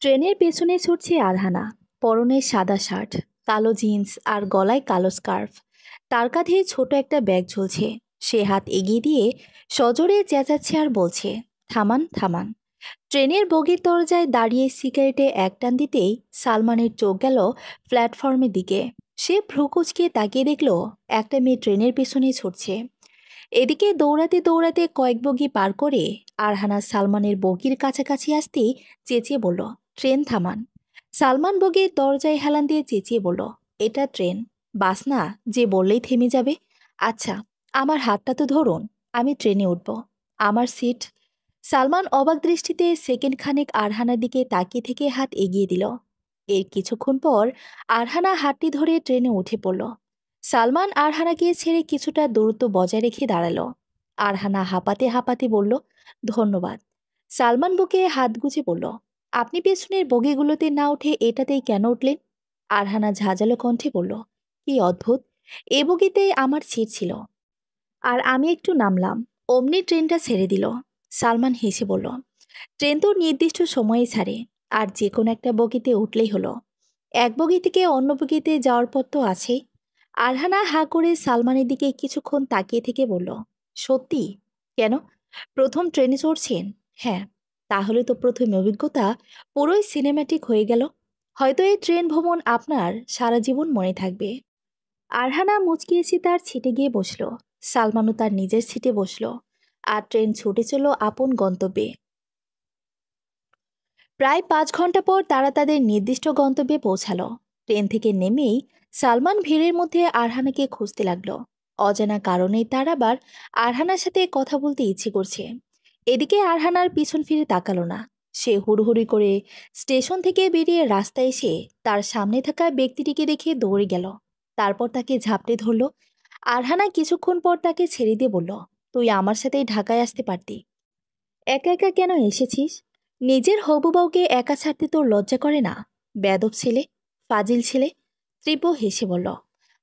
ট্রেনের পেছনে ছুটছে আরহানা। পরনে সাদা শার্ট, কালো জিন্স আর গলায় কালো স্কার্ফ। তার কাঁধে ছোট একটা ব্যাগ ঝুলছে। সে হাত এগিয়ে দিয়ে সজোরে চেঁচাচ্ছে আর বলছে, থামান থামান। ট্রেনের বগির দরজায় দাঁড়িয়ে সিগারেটে এক টান দিতেই সালমানের চোখ গেল প্ল্যাটফর্মের দিকে। সে ভ্রু কুঁচকে তাকিয়ে দেখল একটা মেয়ে ট্রেনের পেছনে ছুটছে। এদিকে দৌড়াতে দৌড়াতে কয়েক বগি পার করে আরহানা সালমানের বগির কাছাকাছি আসতেই চেঁচিয়ে বলল, ট্রেন থামান। সালমান বগির দরজায় হেলান দিয়ে চেঁচিয়ে বলল, এটা ট্রেন, বাস না যে বললেই থেমে যাবে। আচ্ছা, আমার হাতটা তো ধরুন, আমি ট্রেনে উঠব, আমার সিট। সালমান অবাক দৃষ্টিতে সেকেন্ড খানেক আরহানার দিকে তাকিয়ে থেকে হাত এগিয়ে দিল। এর কিছুক্ষণ পর আরহানা হাতটি ধরে ট্রেনে উঠে পড়ল। সালমান আরহানাকে ছেড়ে কিছুটা দূরত্ব বজায় রেখে দাঁড়ালো। আরহানা হাঁপাতে হাঁপাতে বলল, ধন্যবাদ। সালমান বুকে হাত গুজে বলল, আপনি পেছনের বগিগুলোতে না উঠে এটাতেই কেন উঠলেন? আরহানা ঝাঁঝালো কণ্ঠে বলল, কি অদ্ভুত, এ বগিতেই আমার সিট ছিল, আর আমি একটু নামলাম, অমনি ট্রেনটা ছেড়ে দিল। সালমান হেসে বলল, ট্রেন তো নির্দিষ্ট সময়ে ছাড়ে, আর যে কোনো একটা বগিতে উঠলেই হলো। এক বগি থেকে অন্য বগিতে যাওয়ার পথ তো আছেই। আরহানা হাঁ করে সালমানের দিকে কিছুক্ষণ তাকিয়ে থেকে বলল, সত্যি? কেন, প্রথম ট্রেনে চড়ছেন? হ্যাঁ। তাহলে তো প্রথম অভিজ্ঞতা পুরোই সিনেম্যাটিক হয়ে গেল। হয়তো এই ট্রেন ভ্রমণ আপনার সারা জীবন মনে থাকবে। আরহানা মুচকি এসে তার সিটে গিয়ে বসল। সালমানও তার নিজের সিটে বসল। আর ট্রেন ছুটে চলল আপন গন্তব্যে। প্রায় 5 ঘন্টা পর তারা তাদের নির্দিষ্ট গন্তব্যে পৌঁছালো। ট্রেন থেকে নেমেই সালমান ভিড়ের মধ্যে আরহানাকে খুঁজতে লাগলো। অজানা কারণেই তার আবার আরহানার সাথে কথা বলতে ইচ্ছে করছে। এদিকে আরহানার পিছন ফিরে তাকালো না। সে হুড়হুড়ি করে স্টেশন থেকে বেরিয়ে রাস্তায় এসে তার সামনে থাকা ব্যক্তিটিকে দেখে দৌড়ে গেল। তারপর তাকে ঝাপটে ধরল। আরহানা কিছুক্ষণ পর তাকে ছেড়ে দিয়ে বলল, তুই আমার সাথেই ঢাকায় আসতে পারতি। একা একা কেন এসেছিস? নিজের হবু বউকে একা ছাড়তে তোর লজ্জা করে না? বেয়াদব ছেলে, ফাজিল ছেলে। তীব্র হেসে বলল,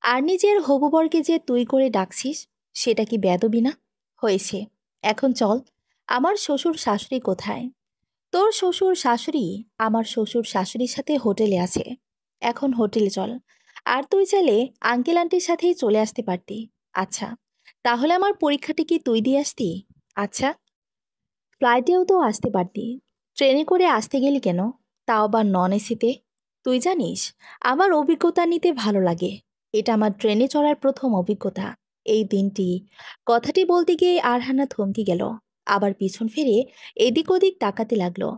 আর নিজের হবু বরকে যে তুই করে ডাকছিস, সেটা কি বেয়াদবি না? হয়েছে, এখন চল। আমার শ্বশুর শাশুড়ি কোথায়? তোর শ্বশুর শাশুড়ি আমার শ্বশুর শাশুড়ির সাথে হোটেলে আছে। এখন হোটেলে চল। আর তুই চাইলে আঙ্কেল আন্টির সাথেই চলে আসতে পারতি। আচ্ছা, তাহলে আমার পরীক্ষাটি কি তুই দিয়ে আসতি? আচ্ছা, ফ্লাইটেও তো আসতে পারতি। ট্রেনে করে আসতে গেলি কেন, তাও আবার নন এসিতে? তুই জানিস, আমার অভিজ্ঞতা নিতে ভালো লাগে। এটা আমার ট্রেনে চড়ার প্রথম অভিজ্ঞতা। এই দিনটি, কথাটি বলতে গিয়ে আরহানা থমকে গেল। আবার পিছন ফিরে এদিক ওদিক তাকাতে লাগলো।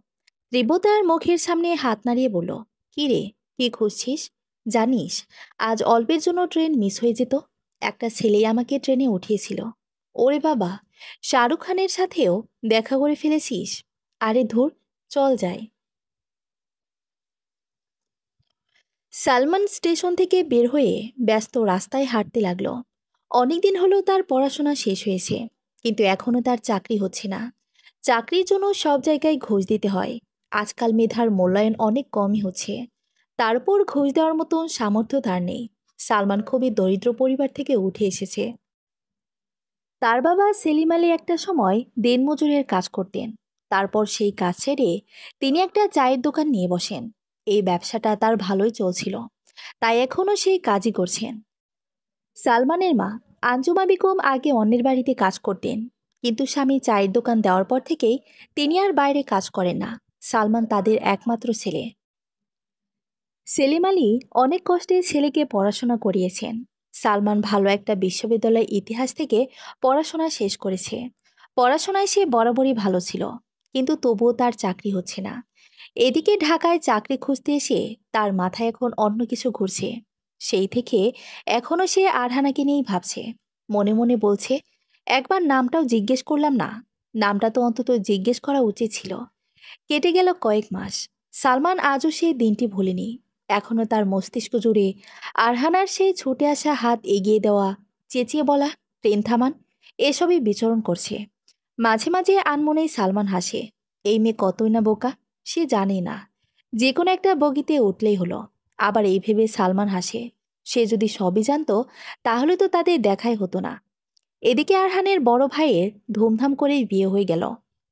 তীব্রতার মুখের সামনে হাত নাড়িয়ে বলল, কি রে, কি খুঁজছিস? জানিস, আজ অল্পের জন্য ট্রেন মিস হয়ে যেত। একটা ছেলেই আমাকে ট্রেনে উঠিয়েছিল। ওরে বাবা, শাহরুখ খানের সাথেও দেখা করে ফেলেছিস? আরে ধুর, চল যাই। সালমান স্টেশন থেকে বের হয়ে ব্যস্ত রাস্তায় হাঁটতে লাগলো। অনেকদিন হলো তার পড়াশোনা শেষ হয়েছে, কিন্তু এখনও তার চাকরি হচ্ছে না। চাকরির জন্য সব জায়গায় ঘুষ দিতে হয়। আজকাল মেধার মূল্যায়ন অনেক কমই হচ্ছে। তারপর ঘুষ দেওয়ার মতন সামর্থ্য তার নেই। সালমান খুবই দরিদ্র পরিবার থেকে উঠে এসেছে। তার বাবা সেলিম আলী একটা সময় দিনমজুরের কাজ করতেন। তারপর সেই কাজ ছেড়ে তিনি একটা চায়ের দোকান নিয়ে বসেন। এই ব্যবসাটা তার ভালোই চলছিল, তাই এখনও সেই কাজই করছেন। সালমানের মা আঞ্জুমা বেগম আগে অন্যের বাড়িতে কাজ করতেন, কিন্তু স্বামী চায়ের দোকান দেওয়ার পর থেকেই তিনি আর বাইরে কাজ করেন না। সালমান তাদের একমাত্র ছেলে। সেলিম আলী অনেক কষ্টে ছেলেকে পড়াশোনা করিয়েছেন। সালমান ভালো একটা বিশ্ববিদ্যালয় ইতিহাস থেকে পড়াশোনা শেষ করেছে। পড়াশোনায় সে বরাবরই ভালো ছিল, কিন্তু তবুও তার চাকরি হচ্ছে না। এদিকে ঢাকায় চাকরি খুঁজতে এসে তার মাথায় এখন অন্য কিছু ঘুরছে। সেই থেকে এখনও সে আরহানাকে নিয়েই ভাবছে। মনে মনে বলছে, একবার নামটাও জিজ্ঞেস করলাম না। নামটা তো অন্তত জিজ্ঞেস করা উচিত ছিল। কেটে গেল কয়েক মাস। সালমান আজও সেই দিনটি ভুলেনি। এখনও তার মস্তিষ্ক জুড়ে আরহানার সেই ছুটে আসা হাত এগিয়ে দেওয়া, চেঁচিয়ে বলা, ট্রেন থামান, এসবই বিচরণ করছে। মাঝে মাঝে আনমনেই সালমান হাসে। এই মেয়ে কতই না বোকা, সে জানে না যে কোনো একটা বগিতে উঠলেই হলো। আবার এই ভেবে সালমান হাসে, সে যদি সবই জানতো তাহলে তো তাদের দেখাই হতো না। এদিকে আরহানের বড় ভাইয়ের ধুমধাম করেই বিয়ে হয়ে গেল।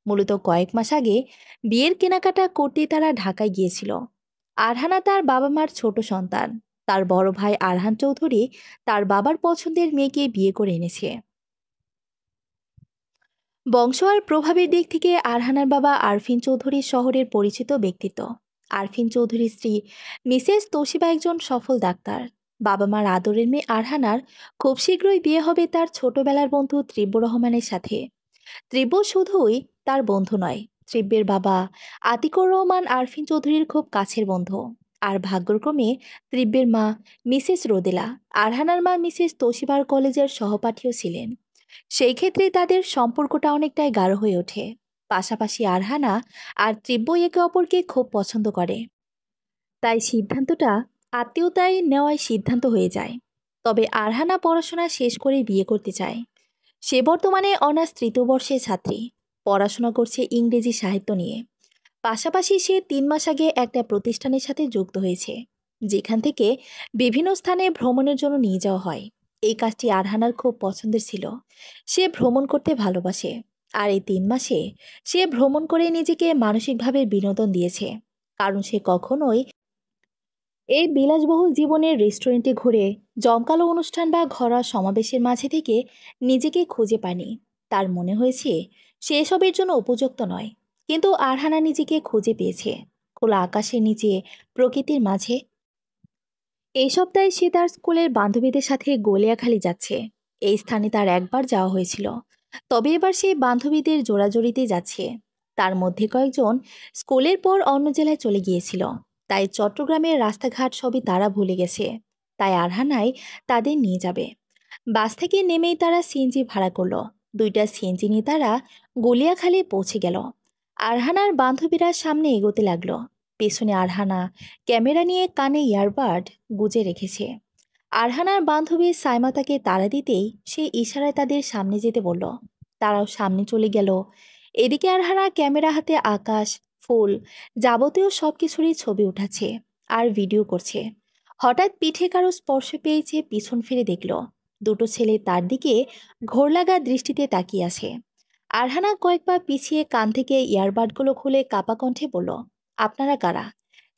মূলত কয়েক মাস আগে বিয়ের কেনাকাটা করতে তারা ঢাকায় গিয়েছিল। আরহানা তার বাবা মার ছোট সন্তান। তার বড় ভাই আরহান চৌধুরী তার বাবার পছন্দের মেয়েকে বিয়ে করে এনেছে। বংশ আর প্রভাবের দিক থেকে আরহানার বাবা আরফিন চৌধুরী শহরের পরিচিত ব্যক্তিত্ব। আরফিন চৌধুরীর স্ত্রী মিসেস তোশিবা একজন সফল ডাক্তার। বাবা মার আদরের মেয়ে আরহানার খুব শীঘ্রই বিয়ে হবে তার ছোটবেলার বন্ধু ত্রিব্য রহমানের সাথে। ত্রিব্য শুধুই তার বন্ধু নয়, ত্রিব্যের বাবা আতিকুর রহমান আরফিন চৌধুরীর খুব কাছের বন্ধু। আর ভাগ্যক্রমে ত্রিব্যের মা মিসেস রোদেলা আরহানার মা মিসেস তোশিবার কলেজের সহপাঠীও ছিলেন। সেই ক্ষেত্রে তাদের সম্পর্কটা অনেকটাই গাঢ় হয়ে ওঠে। পাশাপাশি আরহানা আর ত্রিব্য একে অপরকে খুব পছন্দ করে। তাই সিদ্ধান্তটা আত্মীয়তায় নেওয়ায় সিদ্ধান্ত হয়ে যায়। তবে আরহানা পড়াশোনা শেষ করে বিয়ে করতে চায়। সে বর্তমানে অনার্স তৃতীয় বর্ষের ছাত্রী। পড়াশোনা করছে ইংরেজি সাহিত্য নিয়ে। পাশাপাশি সে ৩ মাস আগে একটা প্রতিষ্ঠানের সাথে যুক্ত হয়েছে, যেখান থেকে বিভিন্ন স্থানে ভ্রমণের জন্য নিয়ে যাওয়া হয়। এই কাজটি আরহানার খুব পছন্দের ছিল। সে ভ্রমণ করতে ভালোবাসে। আর এই ৩ মাসে সে ভ্রমণ করে নিজেকে মানসিকভাবে বিনোদন দিয়েছে। কারণ সে কখনোই এই বিলাসবহুল জীবনের রেস্টুরেন্টে ঘুরে জমকালো অনুষ্ঠান বা ঘরোয়া সমাবেশের মাঝে থেকে নিজেকে খুঁজে পায়নি। তার মনে হয়েছে সে এসবের জন্য উপযুক্ত নয়। কিন্তু আরহানা নিজেকে খুঁজে পেয়েছে খোলা আকাশের নিচে, প্রকৃতির মাঝে। এই সপ্তাহে সে তার স্কুলের বান্ধবীদের সাথে গলিয়াখালি যাচ্ছে। এই স্থানে তার একবার যাওয়া হয়েছিল, তবে এবার সে বান্ধবীদের জোড়াজড়িতে যাচ্ছে। তার মধ্যে কয়েকজন স্কুলের পর অন্য জেলায় চলে গিয়েছিল। তাই চট্টগ্রামের রাস্তাঘাট সবই তারা ভুলে গেছে। তাই আরহানাই তাদের নিয়ে যাবে। বাস থেকে নেমেই তারা সিএনজি ভাড়া করলো। 2টা সিএনজি নিয়ে তারা গলিয়াখালি পৌঁছে গেল। আরহানার বান্ধবীরা সামনে এগোতে লাগলো। পেছনে আরহানা ক্যামেরা নিয়ে কানে ইয়ারবাড গুজে রেখেছে। আরহানার বান্ধবী সাইমা তাকে তাড়া দিতেই সে ইশারায় তাদের সামনে যেতে বলল। তারাও সামনে চলে গেল। এদিকে আরহানা ক্যামেরা হাতে আকাশ, ফুল, যাবতীয় সব কিছুরই ছবি উঠাচ্ছে আর ভিডিও করছে। হঠাৎ পিঠে কারো স্পর্শ পেয়েছে, পিছন ফিরে দেখল 2টো ছেলে তার দিকে ঘোরলাগা দৃষ্টিতে তাকিয়ে আছে। আরহানা কয়েক পা পিছিয়ে কান থেকে ইয়ারবাডগুলো খুলে কাপা কণ্ঠে বলল, আপনারা কারা?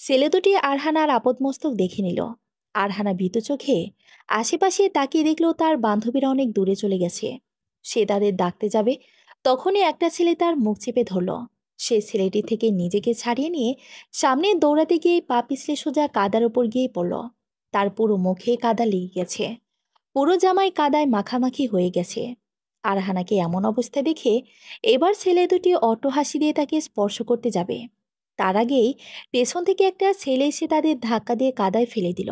ছেলে দুটি আরহানার আপদমস্তক দেখে নিল। আরহানা ভীত চোখে আশেপাশে তাকিয়ে দেখল তার বান্ধবীরা অনেক দূরে চলে গেছে। সে তাদের ডাকতে যাবে, তখনই একটা ছেলে তার মুখ চেপে ধরল। সে ছেলেটি থেকে নিজেকে ছাড়িয়ে নিয়ে সামনে দৌড়াতে গিয়ে পা পিছলে সোজা কাদার উপর গিয়ে পড়ল। তার পুরো মুখে কাদা লেগে গেছে, পুরো জামায় কাদায় মাখামাখি হয়ে গেছে। আরহানাকে এমন অবস্থা দেখে এবার ছেলে দুটি অট্ট হাসি দিয়ে তাকে স্পর্শ করতে যাবে। তার আগেই পেছন থেকে একটা ছেলে এসে তাদের ধাক্কা দিয়ে কাদায় ফেলে দিল।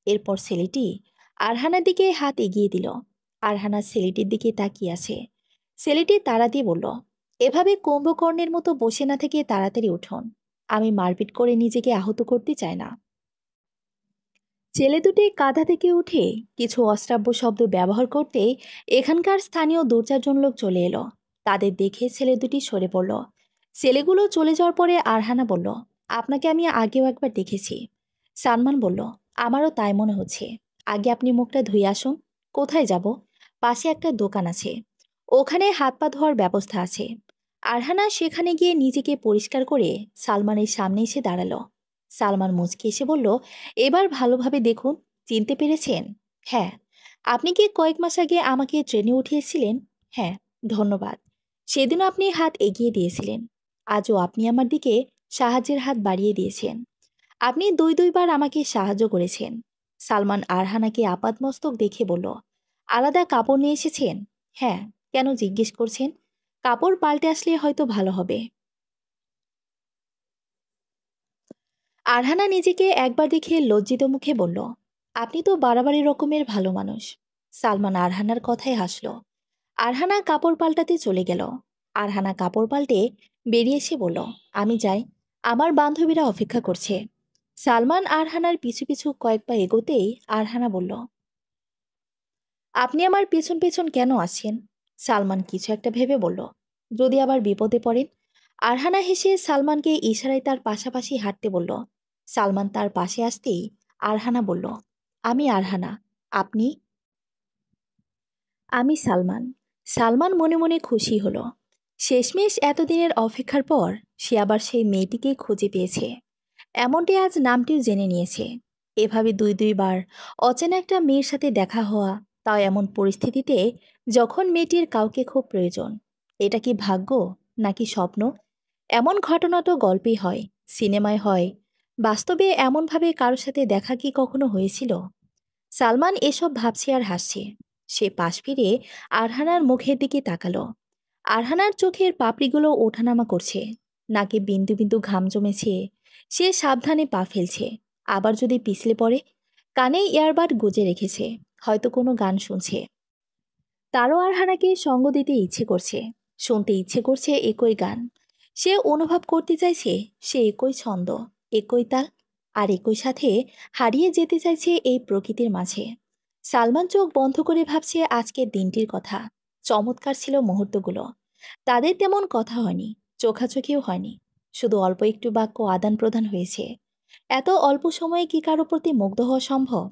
এরপর ছেলেটি আরহানার দিকে হাত এগিয়ে দিল। আরহানা ছেলেটির দিকে তাকিয়ে আছে। ছেলেটি তাড়া দিয়ে বলল, এভাবে কুম্ভকর্ণের মতো বসে না থেকে তাড়াতাড়ি উঠুন। আমি মারপিট করে নিজেকে আহত করতে চাই না। ছেলে দুটি কাঁধা থেকে উঠে কিছু অশ্রাব্য শব্দ ব্যবহার করতেই এখানকার স্থানীয় 2-4 জন লোক চলে এলো। তাদের দেখে ছেলে দুটি সরে পড়ল। ছেলেগুলো চলে যাওয়ার পরে আরহানা বলল, আপনাকে আমি আগেও একবার দেখেছি। সালমান বলল, আমারও তাই মনে হচ্ছে। আগে আপনি মুখটা ধুয়ে আসুন। কোথায় যাব? পাশে একটা দোকান আছে, ওখানে হাত পা ধোয়ার ব্যবস্থা আছে। আরহানা সেখানে গিয়ে নিজেকে পরিষ্কার করে সালমানের সামনে এসে দাঁড়ালো। সালমান মুচকি এসে বলল, এবার ভালোভাবে দেখুন, চিনতে পেরেছেন? হ্যাঁ। আপনি কি কয়েক মাস আগে আমাকে ট্রেনে উঠিয়েছিলেন? হ্যাঁ। ধন্যবাদ। সেদিনও আপনি হাত এগিয়ে দিয়েছিলেন। আজও আপনি আমার দিকে সাহায্যের হাত বাড়িয়ে দিয়েছেন। আপনি 2-2বার আমাকে সাহায্য করেছেন। সালমান আরহানাকে আপাদমস্তক দেখে বলল, আলাদা কাপড় নিয়ে এসেছেন? হ্যাঁ। কেন জিজ্ঞেস করছেন? কাপড় পাল্টে আসলে হয়তো ভালো হবে। আরহানা নিজেকে একবার দেখে লজ্জিত মুখে বলল, আপনি তো বাড়াবাড়ি রকমের ভালো মানুষ। সালমান আরহানার কথায় হাসল। আরহানা কাপড় পাল্টাতে চলে গেল। আরহানা কাপড় পাল্টে বেরিয়ে এসে বলল, আমি যাই, আমার বান্ধবীরা অপেক্ষা করছে। সালমান আরহানার পিছু পিছু কয়েক পা এগোতেই আরহানা বলল, আপনি আমার পেছন পেছন কেন আসছেন? সালমান কিছু একটা ভেবে বলল, যদি আবার বিপদে পড়েন। আরহানা হেসে সালমানকে ইশারায় তার পাশাপাশি হাঁটতে বলল। সালমান তার পাশে আসতেই আরহানা বলল, আমি আরহানা। আপনি? আমি সালমান। সালমান মনে মনে খুশি হলো। শেষমেশ এতদিনের অপেক্ষার পর সে আবার সেই মেয়েটিকেই খুঁজে পেয়েছে। এমনটি আজ নামটিও জেনে নিয়েছে। এভাবে দুইবার অচেনা একটা মেয়ের সাথে দেখা হওয়া, তাও এমন পরিস্থিতিতে যখন মেয়েটির কাউকে খুব প্রয়োজন। এটা কি ভাগ্য নাকি স্বপ্ন? এমন ঘটনা তো গল্পেই হয়, সিনেমায় হয়। বাস্তবে এমনভাবে কারোর সাথে দেখা কি কখনো হয়েছিল? সালমান এসব ভাবছে আর হাসছে। সে পাশ ফিরে আরহানার মুখের দিকে তাকালো। আরহানার চোখের পাপড়িগুলো ওঠানামা করছে, নাকে বিন্দু বিন্দু ঘাম জমেছে। সে সাবধানে পা ফেলছে, আবার যদি পিছলে পড়ে। কানে ইয়ারবাড গুজে রেখেছে, হয়তো কোনো গান শুনছে। তারও আরহানাকে সঙ্গ দিতে ইচ্ছে করছে, শুনতে ইচ্ছে করছে একই গান। সে অনুভব করতে চাইছে সে একই ছন্দ, একই তাল, আর একই সাথে হারিয়ে যেতে চাইছে এই প্রকৃতির মাঝে। সালমান চোখ বন্ধ করে ভাবছে আজকের দিনটির কথা। চমৎকার ছিল মুহূর্তগুলো। তাদের তেমন কথা হয়নি, চোখাচোখিও হয়নি, শুধু অল্প একটু বাক্য আদান প্রদান হয়েছে। এত অল্প সময়ে কি কারো প্রতি মুগ্ধ হওয়া সম্ভব?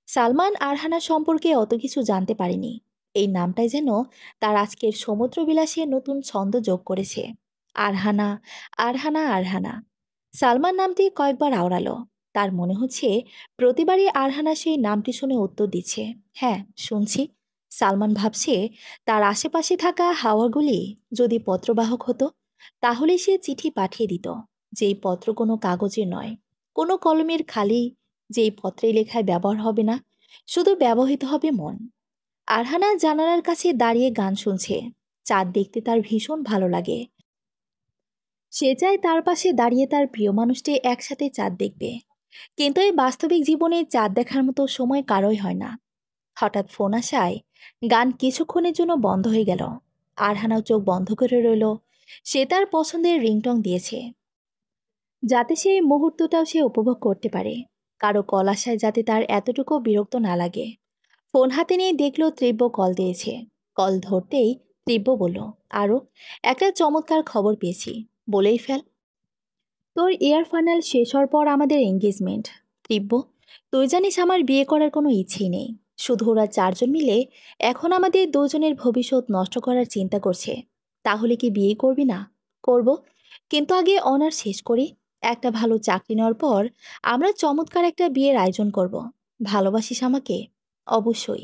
সালমান আরহানা সম্পর্কে অত কিছু জানতে পারেনি। এই নামটাই যেন তার আজকের সমুদ্র বিলাসে নতুন ছন্দ যোগ করেছে। আরহানা, আরহানা, আরহানা। সালমান নামটি কয়েকবার আওড়ালো। তার মনে হচ্ছে প্রতিবারই আরহানা সেই নামটি শুনে উত্তর দিচ্ছে, হ্যাঁ শুনছি। সালমান ভাবছে তার আশেপাশে থাকা হাওয়াগুলি যদি পত্রবাহক হতো, তাহলে সে চিঠি পাঠিয়ে দিত। যেই পত্র কোনো কাগজের নয়, কোনো কলমের খালি, যেই পত্রে লেখায় ব্যবহার হবে না, শুধু ব্যবহৃত হবে মন। আরহানা জানালার কাছে দাঁড়িয়ে গান শুনছে। চাঁদ দেখতে তার ভীষণ ভালো লাগে। সে চায় তার পাশে দাঁড়িয়ে তার প্রিয় মানুষটি একসাথে চাঁদ দেখবে। কিন্তু এই বাস্তবিক জীবনে চাঁদ দেখার মতো সময় কারোই হয় না। হঠাৎ ফোন আসায় গান কিছুক্ষণের জন্য বন্ধ হয়ে গেল। আরহানাও চোখ বন্ধ করে রইল। সে তার পছন্দের রিংটং দিয়েছে, যাতে সে এই মুহূর্তটাও সে উপভোগ করতে পারে। কারো কল আসায় যাতে তার এতটুকু বিরক্ত না লাগে। ফোন হাতে নিয়ে দেখলো তীব্র কল দিয়েছে। কল ধরতেই তীব্র বলল, আরও একটা চমৎকার খবর পেয়েছি, বলেই ফেল। তোর ইয়ার ফাইনাল শেষ হওয়ার পর আমাদের এঙ্গেজমেন্ট। তীব্র, তুই জানিস আমার বিয়ে করার কোনো ইচ্ছেই নেই। শুধু ওরা চারজন মিলে এখন আমাদের দুজনের ভবিষ্যৎ নষ্ট করার চিন্তা করছে। তাহলে কি বিয়ে করবি না? করব, কিন্তু আগে অনার্স শেষ করি। একটা ভালো চাকরি নেওয়ার পর আমরা চমৎকার একটা বিয়ের আয়োজন করব। ভালোবাসিস আমাকে? অবশ্যই,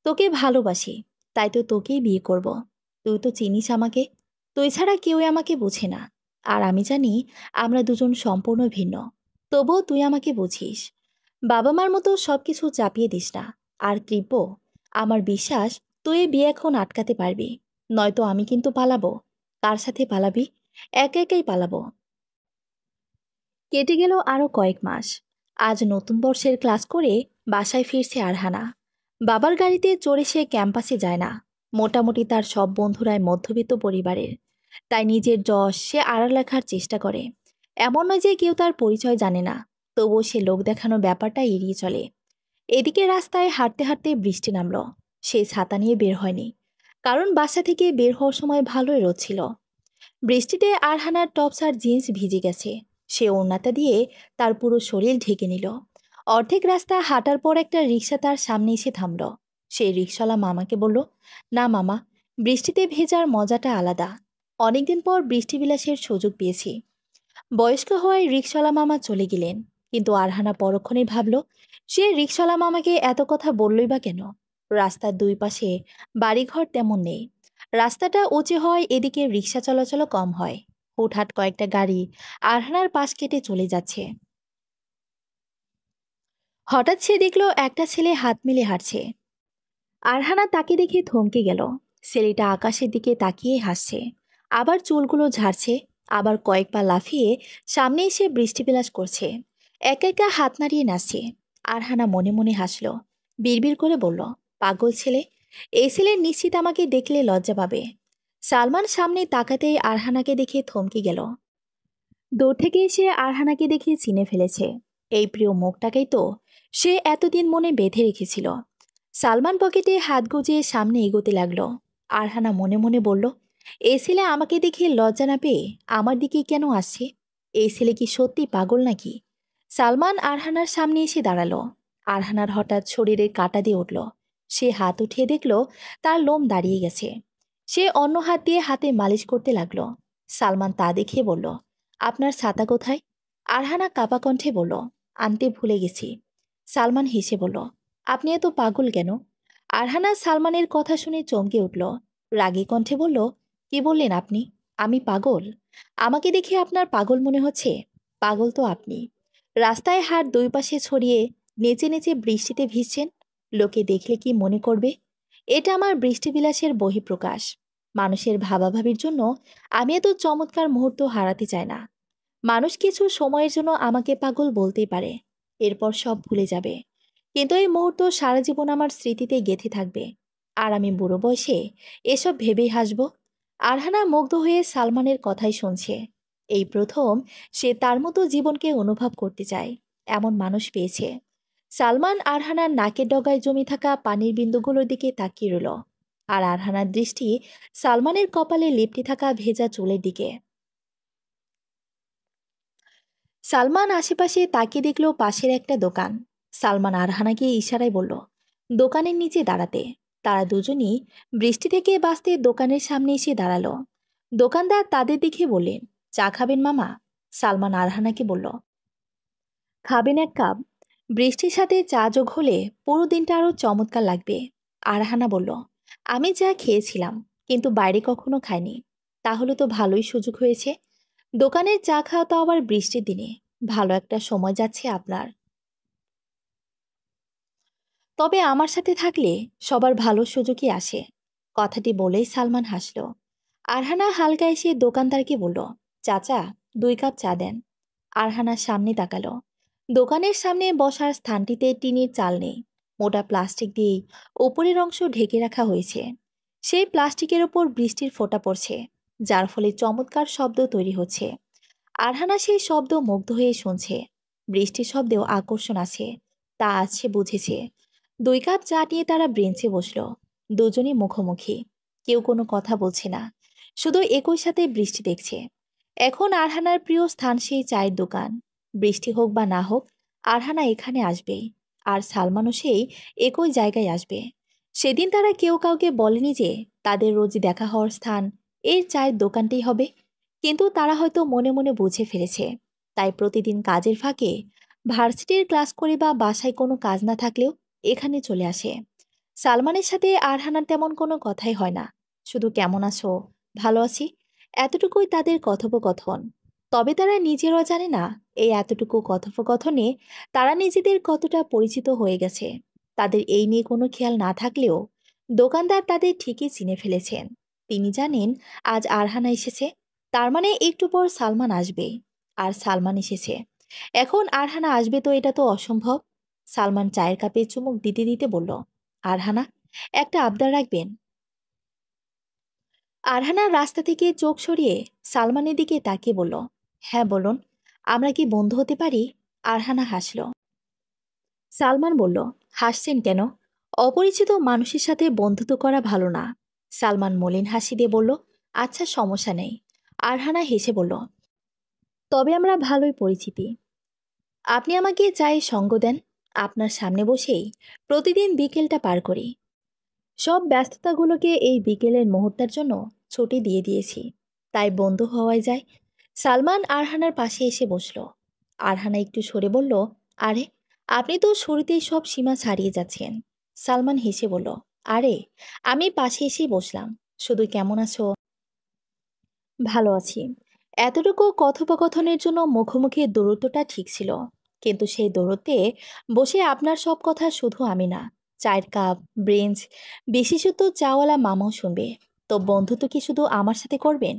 তোকে ভালোবাসি, তাই তো তোকেই বিয়ে করব। তুই তো চিনিস আমাকে, তুই ছাড়া কেউই আমাকে বোঝে না। আর আমি জানি আমরা দুজন সম্পূর্ণ ভিন্ন, তবুও তুই আমাকে বুঝিস। বাবা মার মতো সব কিছু চাপিয়ে দিস না। আর তীব্র, আমার বিশ্বাস তুই এই বিয়ে এখন আটকাতে পারবি, নয়তো আমি কিন্তু পালাবো। কার সাথে পালাবি? একা একাই পালাবো। কেটে গেল আরও কয়েক মাস। আজ নতুন বর্ষের ক্লাস করে বাসায় ফিরছে আরহানা। বাবার গাড়িতে চড়ে সে ক্যাম্পাসে যায় না। মোটামুটি তার সব বন্ধুরাই মধ্যবিত্ত পরিবারের, তাই নিজের যশ সে আড়াল রাখার চেষ্টা করে। এমন নয় যে কেউ তার পরিচয় জানে না, তবুও সে লোক দেখানোর ব্যাপারটা এড়িয়ে চলে। এদিকে রাস্তায় হাঁটতে হাঁটতে বৃষ্টি নামল। সে ছাতা নিয়ে বের হয়নি, কারণ বাসা থেকে বের হওয়ার সময় ভালোই রোদ ছিল। বৃষ্টিতে আরহানার টপস আর জিন্স ভিজে গেছে। সে ওড়নাটা দিয়ে তার পুরো শরীর ঢেকে নিল। অর্ধেক রাস্তা হাঁটার পর একটা রিক্সা তার সামনে এসে থামল। সেই রিক্সাওয়ালা মামাকে বলল, না মামা, বৃষ্টিতে ভেজার মজাটা আলাদা। অনেকদিন পর বৃষ্টি বিলাসের সুযোগ পেয়েছি। বয়স্ক হওয়ায় রিক্সাওয়ালা মামা চলে গেলেন। কিন্তু আরহানা পরক্ষণেই ভাবল, সে রিক্সাওয়ালা মামাকে এত কথা বললই বা কেন? রাস্তার দুই পাশে বাড়িঘর তেমন নেই। রাস্তাটা উঁচু হয়, এদিকে রিক্সা চলাচলও কম হয়। হুটহাট কয়েকটা গাড়ি আরহানার পাশ কেটে চলে যাচ্ছে। হঠাৎ সে দেখল একটা ছেলে হাত মিলে হাঁটছে। আরহানা তাকে দেখে থমকে গেল। ছেলেটা আকাশের দিকে তাকিয়ে হাসছে, আবার চুলগুলো ঝাড়ছে, আবার কয়েক পা লাফিয়ে সামনে এসে বৃষ্টি বিলাস করছে। একা একা হাত নাড়িয়ে নাচছে। আরহানা মনে মনে হাসল, বিড়বিড় করে বলল, পাগল ছেলে, এই ছেলে নিশ্চিত আমাকে দেখলে লজ্জা পাবে। সালমান সামনে তাকাতেই আরহানাকে দেখে থমকে গেল। দূর থেকে এসে আরহানাকে দেখে চিনে ফেলেছে। এই প্রিয় মুখটাকেই তো সে এতদিন মনে বেঁধে রেখেছিল। সালমান পকেটে হাত গুজিয়ে সামনে এগোতে লাগলো। আরহানা মনে মনে বলল, এই ছেলে আমাকে দেখে লজ্জা না পেয়ে আমার দিকে কেন আসছে? এই ছেলে কি সত্যি পাগল নাকি? সালমান আরহানার সামনে এসে দাঁড়ালো। আরহানার হঠাৎ শরীরে কাঁটা দিয়ে উঠল। সে হাত উঠিয়ে দেখল তার লোম দাঁড়িয়ে গেছে। সে অন্য হাত দিয়ে হাতে মালিশ করতে লাগলো। সালমান তা দেখে বলল, আপনার ছাতা কোথায়? আরহানা কাপা কণ্ঠে বলল, আনতে ভুলে গেছি। সালমান হেসে বলল, আপনি এত পাগল কেন? আরহানা সালমানের কথা শুনে চমকে উঠল। রাগী কণ্ঠে বলল, কি বললেন আপনি? আমি পাগল? আমাকে দেখে আপনার পাগল মনে হচ্ছে? পাগল তো আপনি। রাস্তায় হাত দুই পাশে ছড়িয়ে নেচে নেচে বৃষ্টিতে ভিজছেন। লোকে দেখলে কি মনে করবে? এটা আমার বৃষ্টিবিলাসের বহিঃপ্রকাশ। মানুষের ভাবাভাবির জন্য আমি এত চমৎকার মুহূর্ত হারাতে চাই না। মানুষ কিছু সময়ের জন্য আমাকে পাগল বলতেই পারে, এরপর সব ভুলে যাবে। কিন্তু এই মুহূর্ত সারা জীবন আমার স্মৃতিতে গেঁথে থাকবে। আর আমি বুড়ো বয়সে এসব ভেবেই হাসব। আরহানা মুগ্ধ হয়ে সালমানের কথাই শুনছে। এই প্রথম সে তার মতো জীবনকে অনুভব করতে চায় এমন মানুষ পেয়েছে। সালমান আরহানার নাকের ডগায় জমে থাকা পানির বিন্দুগুলোর দিকে তাকিয়ে রইল, আর আরহানার দৃষ্টি সালমানের কপালে লেপ্টে থাকা ভেজা চুলের দিকে। সালমান আশেপাশে তাকিয়ে দেখল পাশের একটা দোকান। সালমান আরহানাকে ইশারায় বলল, দোকানের নিচে দাঁড়াতে। তারা দুজনই বৃষ্টি থেকে বাঁচতে দোকানের সামনে এসে দাঁড়ালো। দোকানদার তাদের দেখে বললেন, চা খাবেন মামা? সালমান আরহানাকে বলল, খাবেন এক কাপ? বৃষ্টির সাথে চা যোগ হলে পুরো দিনটা আরো চমৎকার লাগবে। আরহানা বলল, আমি চা খেয়েছিলাম, কিন্তু বাইরে কখনো খাইনি। তাহলে তো ভালোই সুযোগ হয়েছে। দোকানের চা খাওয়া তো আবার বৃষ্টির দিনে। ভালো একটা সময় যাচ্ছে আপনার। তবে আমার সাথে থাকলে সবার ভালো সুযোগই আসে। কথাটি বলেই সালমান হাসল। আরহানা হালকা এসে দোকানদারকে বলল, চাচা, 2 কাপ চা দেন। আরহানার সামনে তাকালো। দোকানের সামনে বসার স্থানটিতে টিনের চাল নেই। মোটা প্লাস্টিক দিয়েই ওপরের অংশ ঢেকে রাখা হয়েছে। সেই প্লাস্টিকের ওপর বৃষ্টির ফোঁটা পড়ছে, যার ফলে চমৎকার শব্দ তৈরি হচ্ছে। আরহানা সেই শব্দ মুগ্ধ হয়ে শুনছে। বৃষ্টির শব্দেও আকর্ষণ আছে, তা আছে বুঝেছে। 2 কাপ চা নিয়ে তারা বেঞ্চে বসলো। দুজনই মুখোমুখি। কেউ কোনো কথা বলছে না, শুধু একই সাথে বৃষ্টি দেখছে। এখন আরহানার প্রিয় স্থান সেই চায়ের দোকান। বৃষ্টি হোক বা না হোক, আরহানা এখানে আসবে। আর সালমানও সেই একই জায়গায় আসবে। সেদিন তারা কেউ কাউকে বলেনি যে তাদের রোজ দেখা হওয়ার স্থান এই চায়ের দোকানটাই হবে। কিন্তু তারা হয়তো মনে মনে বুঝে ফেলেছে। তাই প্রতিদিন কাজের ফাঁকে, ভার্সিটির ক্লাস করে বা বাসায় কোনো কাজ না থাকলেও এখানে চলে আসে। সালমানের সাথে আরহানার তেমন কোনো কথাই হয় না, শুধু কেমন আছো, ভালো আছি, এতটুকুই তাদের কথোপকথন। তবে তারা নিজেরাও জানে না এই এতটুকু কথোপকথনে তারা নিজেদের কতটা পরিচিত হয়ে গেছে। তাদের এই নিয়ে কোনো খেয়াল না থাকলেও দোকানদার তাদের ঠিকই চিনে ফেলেছেন। তিনি জানেন আজ আরহানা এসেছে, তার মানে একটু পর সালমান আসবে। আর সালমান এসেছে। এখন আরহানা আসবে তো এটা তো অসম্ভব। সালমান চায়ের কাপে চুমুক দিতে দিতে বলল, আরহানা, একটা আবদার রাখবেন? আরহানা রাস্তা থেকে চোখ সরিয়ে সালমানের দিকে তাকিয়ে বলল, হ্যাঁ বলুন, আমরা কি বন্ধু হতে পারি? আরহানা হাসল। সালমান বলল, হাসছেন কেন? অপরিচিত মানুষের সাথে বন্ধুত্ব করা ভালো না। সালমান মলিন হাসি দিয়ে বলল, আচ্ছা সমস্যা নেই। আরহানা হেসে বলল, তবে আমরা ভালোই পরিচিতি। আপনি আমাকে চায়ে সঙ্গ দেন। আপনার সামনে বসেই প্রতিদিন বিকেলটা পার করি। সব ব্যস্ততাগুলোকে এই বিকেলের মুহূর্তের জন্য ছুটি দিয়ে দিয়েছি। তাই বন্ধু হওয়াই যায়। সালমান আরহানার পাশে এসে বসল। আরহানা একটু সরে বলল, আরে, আপনি তো শুরুতেই সব সীমা ছাড়িয়ে যাচ্ছেন। সালমান হেসে বলল, আরে, আমি পাশে এসেই বসলাম। শুধু কেমন আছো? ভালো আছি। এতটুকু কথোপকথনের জন্য মুখোমুখি দূরত্বটা ঠিক ছিল। কিন্তু সেই দূরত্বে বসে আপনার সব কথা শুধু আমি না, চায়ের কাপ, ব্রেঞ্চ, বিশেষত চাওয়ালা মামাও শুনবে। তো বন্ধুত্ব কি শুধু আমার সাথে করবেন,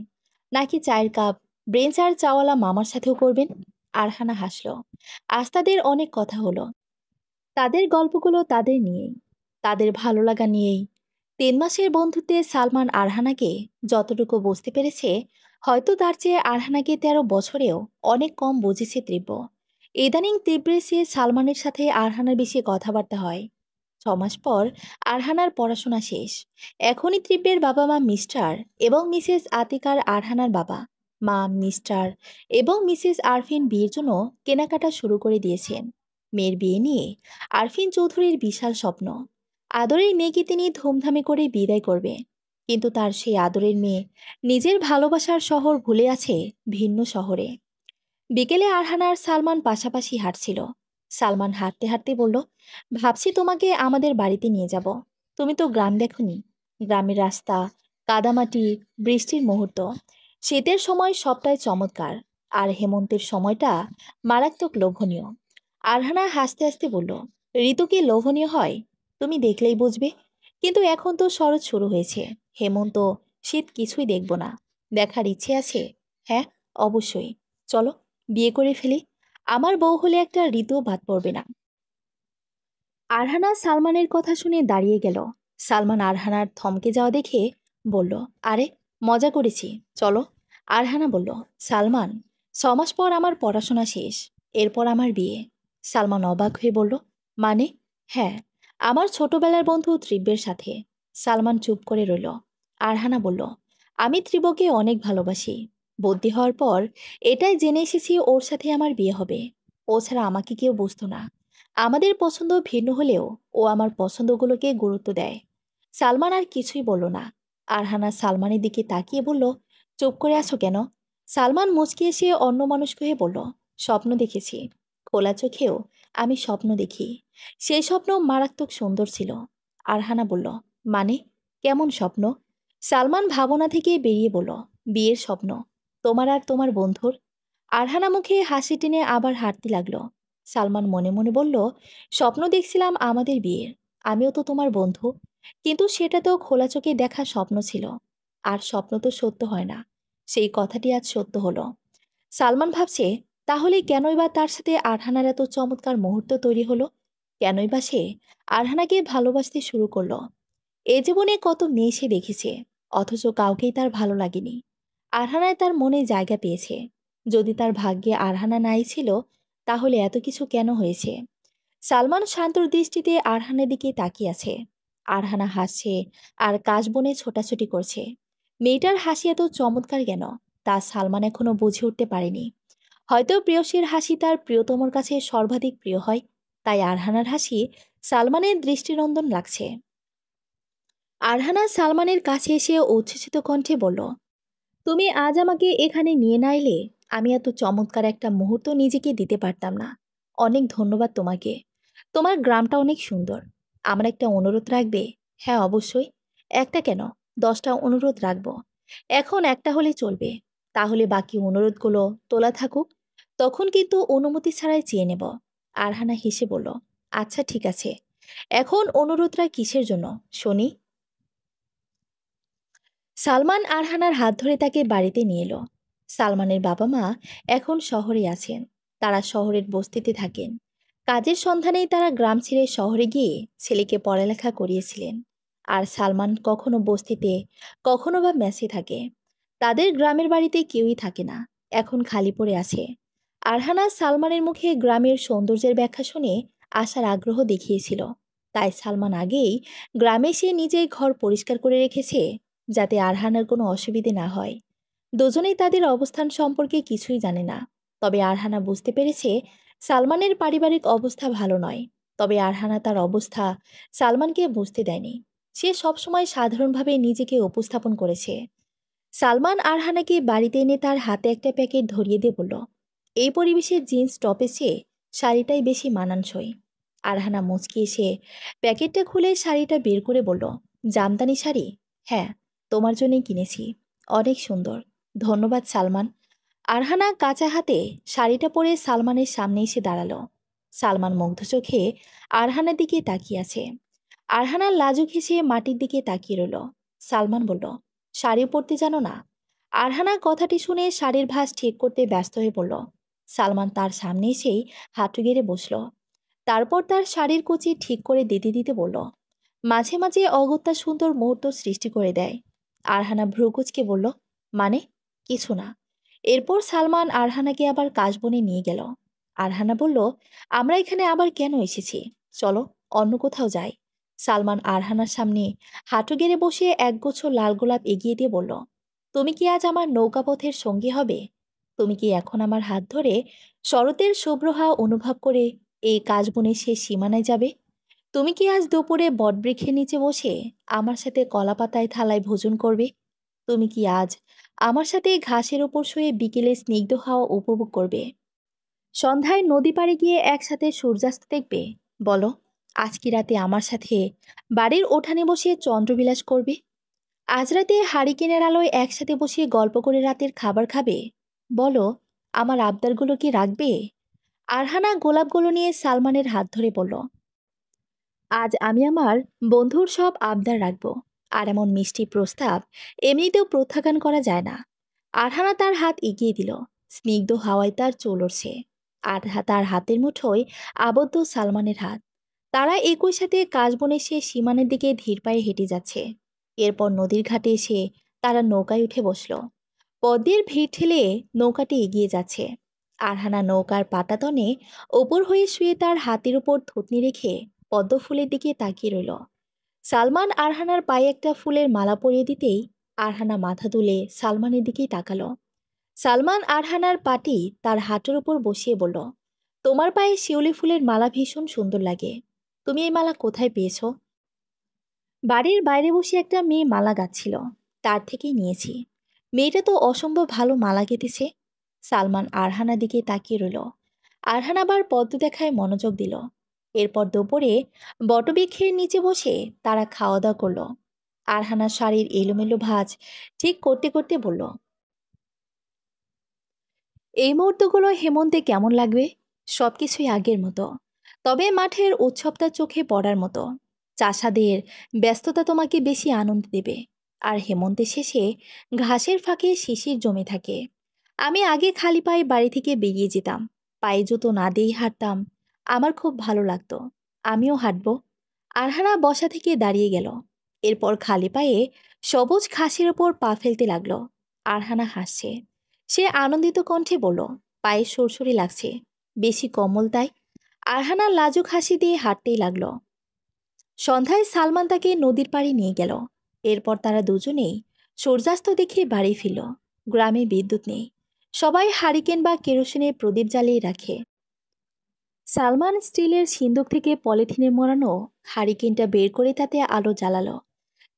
নাকি চায়ের কাপ, ব্রেঞ্চ আর চাওয়ালা মামার সাথেও করবেন? আরহানা হাসল। আজ তাদের অনেক কথা হলো। তাদের গল্পগুলো তাদের নিয়েই, তাদের ভালো লাগা নিয়েই। 3 মাসের বন্ধুত্বে সালমান আরহানাকে যতটুকু বুঝতে পেরেছে, হয়তো তার চেয়ে আরহানাকে 13 বছরেও অনেক কম বুঝেছে তীব্র। ইদানিং তীব্রের চেয়ে সালমানের সাথে আরহানার বেশি কথাবার্তা হয়। 6 মাস পর আরহানার পড়াশোনা শেষ। এখনই তীব্রের বাবা মা মিস্টার এবং মিসেস আতিকার আরহানার বাবা মা মিস্টার এবং মিসেস আরফিন বিয়ের জন্য কেনাকাটা শুরু করে দিয়েছেন। মেয়ের বিয়ে নিয়ে আরফিন চৌধুরীর বিশাল স্বপ্ন। আদরের মেয়েকে তিনি ধুমধামে করে বিদায় করবে। কিন্তু তার সেই আদরের মেয়ে নিজের ভালোবাসার শহর ভুলে আছে ভিন্ন শহরে। বিকেলে আরহানা আর সালমান পাশাপাশি হাঁটছিল। সালমান হাঁটতে হাঁটতে বলল, ভাবছি তোমাকে আমাদের বাড়িতে নিয়ে যাব। তুমি তো গ্রাম দেখোনি। গ্রামের রাস্তা, কাদামাটি, বৃষ্টির মুহূর্ত, শীতের সময় সবটাই চমৎকার, আর হেমন্তের সময়টা মারাত্মক লোভনীয়। আরহানা হাসতে হাসতে বলল, ঋতু কি লোভনীয় হয়? তুমি দেখলেই বুঝবে। কিন্তু এখন তো শরৎ শুরু হয়েছে, হেমন্ত, শীত কিছুই দেখব না। দেখার ইচ্ছে আছে? হ্যাঁ, অবশ্যই। চলো, বিয়ে করে ফেলি। আমার বউ হলে একটা ঋতুও বাদ পড়বে না। আরহানা সালমানের কথা শুনে দাঁড়িয়ে গেল। সালমান আরহানার থমকে যাওয়া দেখে বলল, আরে, মজা করেছি, চলো। আরহানা বলল, সালমান, 6 মাস পর আমার পড়াশোনা শেষ, এরপর আমার বিয়ে। সালমান অবাক হয়ে বলল, মানে? হ্যাঁ, আমার ছোটবেলার বন্ধু ত্রিব্যের সাথে। সালমান চুপ করে রইল। আরহানা বলল, আমি ত্রিবকে অনেক ভালোবাসি। বদ্যি হওয়ার পর এটাই জেনে এসেছি ওর সাথে আমার বিয়ে হবে। ও ছাড়া আমাকে কেউ বুঝতো না। আমাদের পছন্দ ভিন্ন হলেও ও আমার পছন্দগুলোকে গুরুত্ব দেয়। সালমান আর কিছুই বলল না। আরহানা সালমানের দিকে তাকিয়ে বলল, চুপ করে আছো কেন? সালমান মুচকি এসে অন্যমনস্ক হয়ে বলল, স্বপ্ন দেখেছি। খোলা চোখেও আমি স্বপ্ন দেখি। সেই স্বপ্ন মারাত্মক সুন্দর ছিল। আরহানা বলল, মানে, কেমন স্বপ্ন? সালমান ভাবনা থেকে বেরিয়ে বলল, বিয়ের স্বপ্ন, তোমার আর তোমার বন্ধুর। আরহানা মুখে হাসি টেনে আবার হাঁটতে লাগলো। সালমান মনে মনে বলল, স্বপ্ন দেখছিলাম আমাদের বিয়ের, আমিও তো তোমার বন্ধু। কিন্তু সেটা তো খোলা চোখে দেখা স্বপ্ন ছিল। আর স্বপ্ন তো সত্য হয় না। সেই কথাটি আজ সত্য হলো। সালমান ভাবছে, তাহলে কেনই বা তার সাথে আরহানার এত চমৎকার মুহূর্ত তৈরি হলো? কেনই বা সে আরহানাকে ভালোবাসতে শুরু করলো? এ জীবনে কত মেয়ে সে দেখেছে, অথচ কাউকেই তার ভালো লাগেনি। আরহানায় তার মনে জায়গা পেয়েছে। যদি তার ভাগ্যে আরহানা নাই ছিল, তাহলে এত কিছু কেন হয়েছে? সালমান শান্তর দৃষ্টিতে আরহানের দিকে তাকিয়ে আছে। আরহানা হাসছে আর কাশবনে ছোটাছুটি করছে। মেয়েটার হাসি এত চমৎকার কেন, তা সালমান এখনো বুঝে উঠতে পারেনি। হয়তো প্রেয়সীর হাসি তার প্রিয়তমর কাছে সর্বাধিক প্রিয় হয়, তাই আরহানার হাসি সালমানের দৃষ্টিনন্দন লাগছে। আরহানা সালমানের কাছে এসে উচ্ছ্বসিত কণ্ঠে বলল, তুমি আজ আমাকে এখানে নিয়ে না এলে আমি এত চমৎকার একটা মুহূর্ত নিজেকে দিতে পারতাম না। অনেক ধন্যবাদ তোমাকে। তোমার গ্রামটা অনেক সুন্দর। আমার একটা অনুরোধ রাখবে? হ্যাঁ, অবশ্যই। একটা কেন, 10টা অনুরোধ রাখবো। এখন একটা হলে চলবে। তাহলে বাকি অনুরোধগুলো তোলা থাকুক। তখন কিন্তু অনুমতি ছাড়াই চেয়ে নেব। আরহানা হেসে বলল, আচ্ছা ঠিক আছে। এখন অনুরোধটা কিসের জন্য শুনি? সালমান আরহানার হাত ধরে তাকে বাড়িতে নিয়ে এলো। সালমানের বাবা মা এখন শহরে আছেন। তারা শহরের বস্তিতে থাকেন। কাজের সন্ধানেই তারা গ্রাম ছেড়ে শহরে গিয়ে ছেলেকে পড়ালেখা করিয়েছিলেন। আর সালমান কখনো বস্তিতে, কখনো বা মেসে থাকে। তাদের গ্রামের বাড়িতে কেউই থাকে না, এখন খালি পড়ে আছে। আরহানা সালমানের মুখে গ্রামের সৌন্দর্যের ব্যাখ্যা শুনে আসার আগ্রহ দেখিয়েছিল। তাই সালমান আগেই গ্রামে সে নিজেই ঘর পরিষ্কার করে রেখেছে, যাতে আরহানার কোনো অসুবিধে না হয়। দুজনেই তাদের অবস্থান সম্পর্কে কিছুই জানে না। তবে আরহানা বুঝতে পেরেছে সালমানের পারিবারিক অবস্থা ভালো নয়। তবে আরহানা তার অবস্থা সালমানকে বুঝতে দেয়নি। সে সবসময় সাধারণভাবে নিজেকে উপস্থাপন করেছে। সালমান আরহানাকে বাড়িতে এনে তার হাতে একটা প্যাকেট ধরিয়ে দিয়ে বলল, এই পরিবেশে জিন্স টপের চেয়ে শাড়িটাই বেশি মানানসই। আরহানা মুচকি এসে প্যাকেটটা খুলে শাড়িটা বের করে বলল, জামদানি শাড়ি? হ্যাঁ, তোমার জন্যই কিনেছি। অনেক সুন্দর। ধন্যবাদ সালমান। আরহানা কাঁচা হাতে শাড়িটা পরে সালমানের সামনে এসে দাঁড়ালো। সালমান মুগ্ধ চোখে আরহানার দিকে তাকিয়ে আছে। আরহানার লাজুক হেসে মাটির দিকে তাকিয়ে রইল। সালমান বলল, শাড়ি পরতে জানো না? আরহানা কথাটি শুনে শাড়ির ভাঁজ ঠিক করতে ব্যস্ত হয়ে পড়ল। সালমান তার সামনে এসেই হাঁটু গেড়ে বসল। তারপর তার শাড়ির কুচি ঠিক করে দিতে দিতে বলল, মাঝে মাঝে অগত্যা সুন্দর মুহূর্ত সৃষ্টি করে দেয়। আরহানা ভ্রুকুচকে বলল, মানে? কিছু না। এরপর সালমান আরহানাকে আবার কাশবনে নিয়ে গেল। আরহানা বলল, আমরা এখানে আবার কেন এসেছি? চলো অন্য কোথাও যাই। সালমান আরহানার সামনে হাঁটু গেড়ে বসে একগুচ্ছ লাল গোলাপ এগিয়ে দিয়ে বলল, তুমি কি আজ আমার নৌকাপথের সঙ্গী হবে? তুমি কি এখন আমার হাত ধরে শরতের শুভ্র হাওয়া অনুভব করে এই কাশবনের শেষ সীমানায় যাবে? তুমি কি আজ দুপুরে বটবৃক্ষের নিচে বসে আমার সাথে কলাপাতায় থালায় ভোজন করবে? তুমি কি আজ আমার সাথে ঘাসের ওপর শুয়ে বিকেলে স্নিগ্ধ হাওয়া উপভোগ করবে? সন্ধ্যায় নদী পাড়ে গিয়ে একসাথে সূর্যাস্ত দেখবে? বলো, আজ কি রাতে আমার সাথে বাড়ির উঠানে বসে চন্দ্রবিলাস করবে? আজ রাতে হারিকেনের আলোয় একসাথে বসে গল্প করে রাতের খাবার খাবে? বলো, আমার আবদারগুলো কি রাখবে? আরহানা গোলাপগুলো নিয়ে সালমানের হাত ধরে বলল, আজ আমি আমার বন্ধুর সব আবদার রাখব। আর এমন মিষ্টি প্রস্তাব এমনিতেও প্রত্যাখ্যান করা যায় না। আরহানা তার হাত এগিয়ে দিল। স্নিগ্ধ হাওয়ায় তার চুল উড়ছে। আর তার হাতের মুঠোয় আবদ্ধ সালমানের হাত। তারা একই সাথে কাশবনে সে সীমানের দিকে ধীর পায়ে হেঁটে যাচ্ছে। এরপর নদীর ঘাটে এসে তারা নৌকায় উঠে বসল। পদ্মের ভিড় ঠেলে নৌকাটি এগিয়ে যাচ্ছে। আরহানা নৌকার পাটাতনে ওপর হয়ে শুয়ে তার হাতের উপর থুতনি রেখে পদ্ম ফুলের দিকে তাকিয়ে রইল। সালমান আরহানার পায়ে একটা ফুলের মালা পরিয়ে দিতেই আরহানা মাথা তুলে সালমানের দিকেই তাকালো। সালমান আরহানার পাটি তার হাঁটুর উপর বসিয়ে বলল, তোমার পায়ে শিউলি ফুলের মালা ভীষণ সুন্দর লাগে। তুমি এই মালা কোথায় পেয়েছো? বাড়ির বাইরে বসে একটা মেয়ে মালা গাচ্ছিল, তার থেকেই নিয়েছি। মেয়েটা তো অসম্ভব ভালো মালা গেঁথেছে। সালমান আরহানার দিকে তাকিয়ে রইল। আরহান আবার পদ্ম দেখায় মনোযোগ দিল। এরপর দুপুরে বটবৃক্ষের নিচে বসে তারা খাওয়া দাওয়া করলো। আরহানা শাড়ির এলোমেলো ভাঁজ ঠিক করতে করতে বলল, এই মুহূর্তগুলো হেমন্তে কেমন লাগবে? সবকিছুই আগের মতো, তবে মাঠের উৎসবটা চোখে পড়ার মতো। চাষাদের ব্যস্ততা তোমাকে বেশি আনন্দ দেবে। আর হেমন্তের শেষে ঘাসের ফাঁকে শিশির জমে থাকে। আমি আগে খালি পায়ে বাড়ি থেকে বেরিয়ে যেতাম, পায়ে জুতো না দিয়েই হাঁটতাম। আমার খুব ভালো লাগতো। আমিও হাঁটবো। আরহানা বসা থেকে দাঁড়িয়ে গেল। এরপর খালি পায়ে সবুজ ঘাসের ওপর পা ফেলতে লাগলো। আরহানা হাসছে। সে আনন্দিত কণ্ঠে বলল, পায়ে সুরসুরি লাগছে, বেশি কোমল তাই। আরহানা লাজুক হাসি দিয়ে হাঁটতেই লাগলো। সন্ধ্যায় সালমান তাকে নদীর পাড়ে নিয়ে গেল। এরপর তারা দুজনেই সূর্যাস্ত দেখে বাড়ি ফিরল। গ্রামে বিদ্যুৎ নেই। সবাই হারিকেন বা কেরোসিনের প্রদীপ জ্বালিয়ে রাখে। সালমান স্টিলের সিন্দুক থেকে পলিথিনে মোড়ানো হারিকেনটা বের করে তাতে আলো জ্বালালো।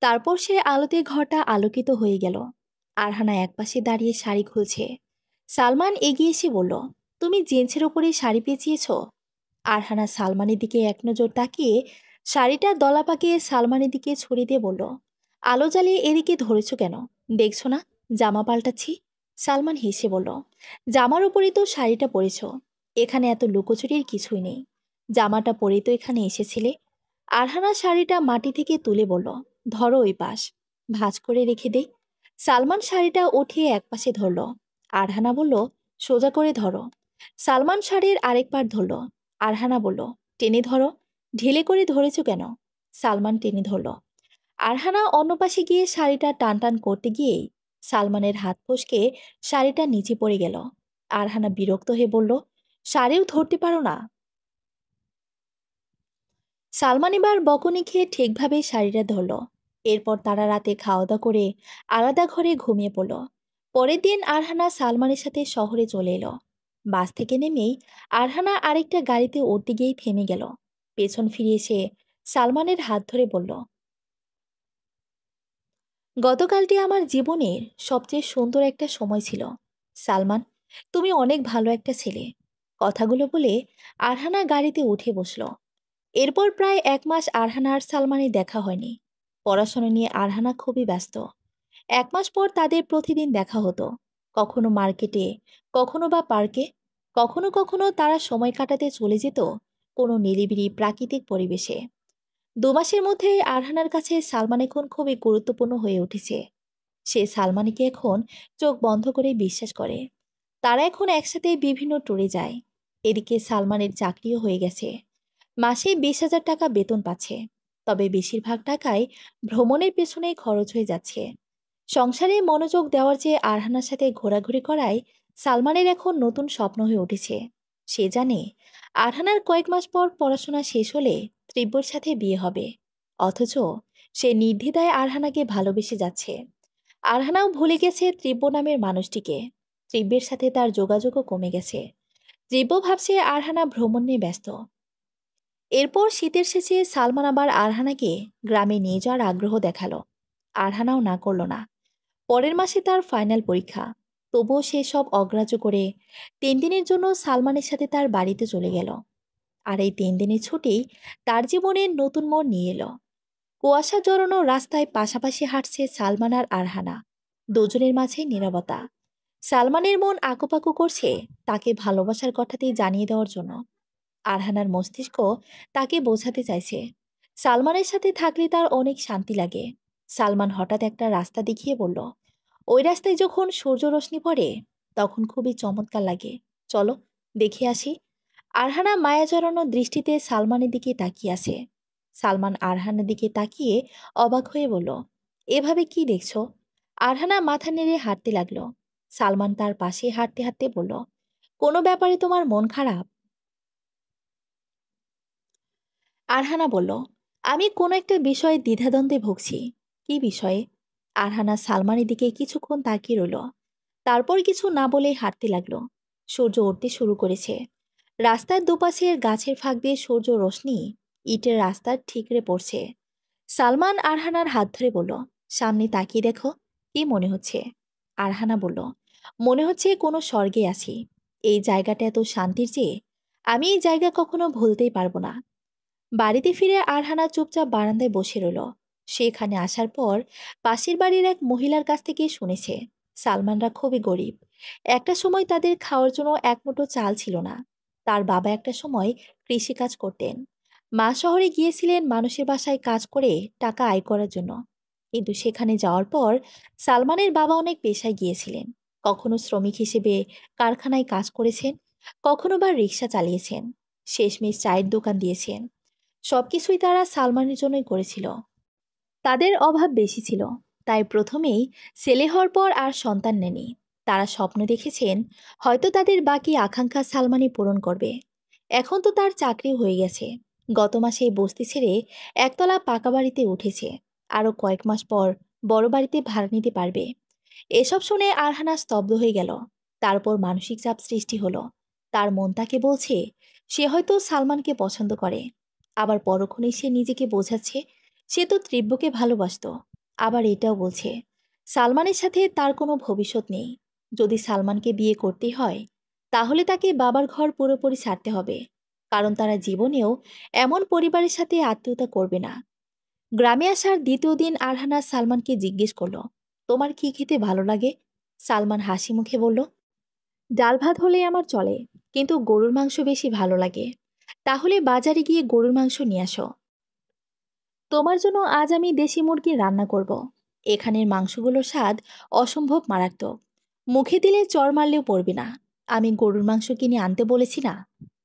তারপর সে আলোতে ঘরটা আলোকিত হয়ে গেল। আরহানা একপাশে দাঁড়িয়ে শাড়ি খুলছে। সালমান এগিয়ে এসে বলল, তুমি জিন্সের ওপরে শাড়ি পেঁচিয়েছ? আরহানা সালমানের দিকে এক নজর তাকিয়ে শাড়িটা দলা পাকিয়ে সালমানের দিকে ছড়িয়ে দিয়ে বলল, আলো জ্বালিয়ে এদিকে ধরেছ কেন? দেখছো না জামা পাল্টাচ্ছি? সালমান হেসে বলল, জামার উপরে তো শাড়িটা পরেছ। এখানে এত লুকোচুরির কিছুই নেই। জামাটা পরেই তো এখানে এসেছিলে। আরহানা শাড়িটা মাটি থেকে তুলে বলল, ধরো ওই পাশ, ভাঁজ করে রেখে দে। সালমান শাড়িটা উঠিয়ে একপাশে ধরল। আরহানা বলল, সোজা করে ধরো। সালমান শাড়ির আরেক পার ধরল। আরহানা বলল, টেনে ধরো। ঢিলে করে ধরেছ কেন? সালমান টেনে ধরল। আরহানা অন্য পাশে গিয়ে শাড়িটা টান টান করতে গিয়েই সালমানের হাত ফসকে শাড়িটা নিচে পড়ে গেল। আরহানা বিরক্ত হয়ে বলল, শাড়িও ধরতে পারো না? সালমান এবার বকুনি খেয়ে ঠিকভাবে শাড়িটা ধরল। এরপর তারা রাতে খাওয়া দাওয়া করে আলাদা ঘরে ঘুমিয়ে পড়ল। পরের দিন আরহানা সালমানের সাথে শহরে চলে এলো। বাস থেকে নেমেই আরহানা আরেকটা গাড়িতে উঠতে গিয়েই থেমে গেল। পেছন ফিরে এসে সালমানের হাত ধরে বলল, গতকালটি আমার জীবনের সবচেয়ে সুন্দর একটা সময় ছিল। সালমান, তুমি অনেক ভালো একটা ছেলে। কথাগুলো বলে আরহানা গাড়িতে উঠে বসলো। এরপর প্রায় 1 মাস আরহানা আর সালমানের দেখা হয়নি। পড়াশোনা নিয়ে আরহানা খুবই ব্যস্ত। 1 মাস পর তাদের প্রতিদিন দেখা হতো। কখনো মার্কেটে, কখনো বা পার্কে, কখনো কখনো তারা সময় কাটাতে চলে যেত কোনো নিরিবিলি প্রাকৃতিক পরিবেশে। 2 মাসের মধ্যে আরহানার কাছে সালমান এখন খুবই গুরুত্বপূর্ণ হয়ে উঠেছে। সে সালমানকে এখন চোখ বন্ধ করে বিশ্বাস করে। তারা এখন একসাথে বিভিন্ন ট্যুরে যায়। এদিকে সালমানের চাকরিও হয়ে গেছে। মাসে 20,000 টাকা বেতন পাচ্ছে। তবে বেশিরভাগ টাকাই ভ্রমণের পেছনেই খরচ হয়ে যাচ্ছে। সংসারে মনোযোগ দেওয়ার চেয়ে আরহানার সাথে ঘোরাঘুরি করাই সালমানের এখন নতুন স্বপ্ন হয়ে উঠেছে। সে জানে আরহানার কয়েক মাস পর পড়াশোনা শেষ হলে তীব্রর সাথে বিয়ে হবে। অথচ সে নির্দ্বিধায় আরহানাকে ভালোবেসে যাচ্ছে। আরহানাও ভুলে গেছে তীব্র নামের মানুষটিকে। তীব্রের সাথে তার যোগাযোগও কমে গেছে। তীব্র ভাবছে আরহানা ভ্রমণ নিয়ে ব্যস্ত। এরপর শীতের শেষে সালমান আবার আরহানাকে গ্রামে নিয়ে যাওয়ার আগ্রহ দেখালো। আরহানাও না করল না। পরের মাসে তার ফাইনাল পরীক্ষা। তবুও সে সব অগ্রাহ্য করে 3 দিনের জন্য সালমানের সাথে তার বাড়িতে চলে গেল। আর এই 3 দিনের ছুটি তার জীবনের নতুন মোড় নিয়ে এলো। কুয়াশা জড়ানো রাস্তায় পাশাপাশি হাঁটছে সালমান আর আরহানা। দুজনের মাঝে নীরবতা। সালমানের মন আকুপাকু করছে তাকে ভালোবাসার কথাতেই জানিয়ে দেওয়ার জন্য। আরহানার মস্তিষ্ক তাকে বোঝাতে চাইছে সালমানের সাথে থাকলে তার অনেক শান্তি লাগে। সালমান হঠাৎ একটা রাস্তা দেখিয়ে বলল, ওই রাস্তায় যখন সূর্য রশ্মি পড়ে তখন খুবই চমৎকার লাগে, চলো দেখে আসি। আরহানা মায়া জড়ানো দৃষ্টিতে সালমানের দিকে তাকিয়ে আছে। সালমান আরহানার দিকে তাকিয়ে অবাক হয়ে বলল, এভাবে কি দেখছো? আরহানা মাথা নেড়ে হাঁটতে লাগলো। সালমান তার পাশে হাঁটতে হাঁটতে বলল, কোনো ব্যাপারে তোমার মন খারাপ? আরহানা বলল, আমি কোনো একটা বিষয়ে দ্বিধাদ্বন্দ্বে ভুগছি। কি বিষয়ে? আরহানা সালমানের দিকে কিছুক্ষণ তাকিয়ে রইল। তারপর কিছু না বলে হাঁটতে লাগলো। সূর্য উঠতে শুরু করেছে। রাস্তার দুপাশের গাছের ফাঁক দিয়ে সূর্য রোশনি ইটের রাস্তার ঠিকরে পড়ছে। সালমান আরহানার হাত ধরে বলল, সামনে তাকিয়ে দেখো, কি মনে হচ্ছে? আরহানা বলল, মনে হচ্ছে কোনো স্বর্গে আছি। এই জায়গাটা এত শান্তির যে আমি এই জায়গা কখনো ভুলতেই পারবো না। বাড়িতে ফিরে আরহানা চুপচাপ বারান্দায় বসে রইল। সেখানে আসার পর পাশের বাড়ির এক মহিলার কাছ থেকে শুনেছে সালমানরা খুবই গরিব। একটা সময় তাদের খাওয়ার জন্য এক মুঠো চাল ছিল না। তার বাবা একটা সময় কৃষিকাজ করতেন। মা শহরে গিয়েছিলেন মানুষের বাসায় কাজ করে টাকা আয় করার জন্য। কিন্তু সেখানে যাওয়ার পর সালমানের বাবা অনেক পেশায় গিয়েছিলেন। কখনো শ্রমিক হিসেবে কারখানায় কাজ করেছেন, কখনো বা রিক্সা চালিয়েছেন, শেষমেশ চায়ের দোকান দিয়েছেন। সবকিছুই তারা সালমানের জন্যই করেছিল। তাদের অভাব বেশি ছিল, তাই প্রথমেই ছেলে হওয়ার পর আর সন্তান নেনি। তারা স্বপ্ন দেখেছেন হয়তো তাদের বাকি আকাঙ্ক্ষা সালমানই পূরণ করবে। এখন তো তার চাকরি হয়ে গেছে। গত মাসে এই বস্তি ছেড়ে একতলা পাকা বাড়িতে উঠেছে। আরও কয়েক মাস পর বড় বাড়িতে ভাড়া নিতে পারবে। এসব শুনে আরহানা স্তব্ধ হয়ে গেল। তারপর মানসিক চাপ সৃষ্টি হলো। তার মন তাকে বলছে সে হয়তো সালমানকে পছন্দ করে। আবার পরক্ষণে সে নিজেকে বোঝাচ্ছে সে তো তীব্রকে ভালোবাসতো। আবার এটাও বলছে সালমানের সাথে তার কোনো ভবিষ্যৎ নেই। যদি সালমানকে বিয়ে করতে হয় তাহলে তাকে বাবার ঘর পুরোপুরি ছাড়তে হবে, কারণ তারা জীবনেও এমন পরিবারের সাথে আত্মীয়তা করবে না। গ্রামে আসার দ্বিতীয় দিন আরহানা সালমানকে জিজ্ঞেস করলো, তোমার কি খেতে ভালো লাগে? সালমান হাসি মুখে বলল, ডাল ভাত হলেই আমার চলে, কিন্তু গরুর মাংস বেশি ভালো লাগে। তাহলে বাজারে গিয়ে গরুর মাংস নিয়ে আসো। তোমার জন্য আজ আমি দেশি মুরগি রান্না করব। এখানের মাংসগুলোর স্বাদ অসম্ভব মারাত্মক। মুখে দিলে চড় মারলেও পড়বে না। আমি গরুর মাংস কিনে আনতে বলেছি না?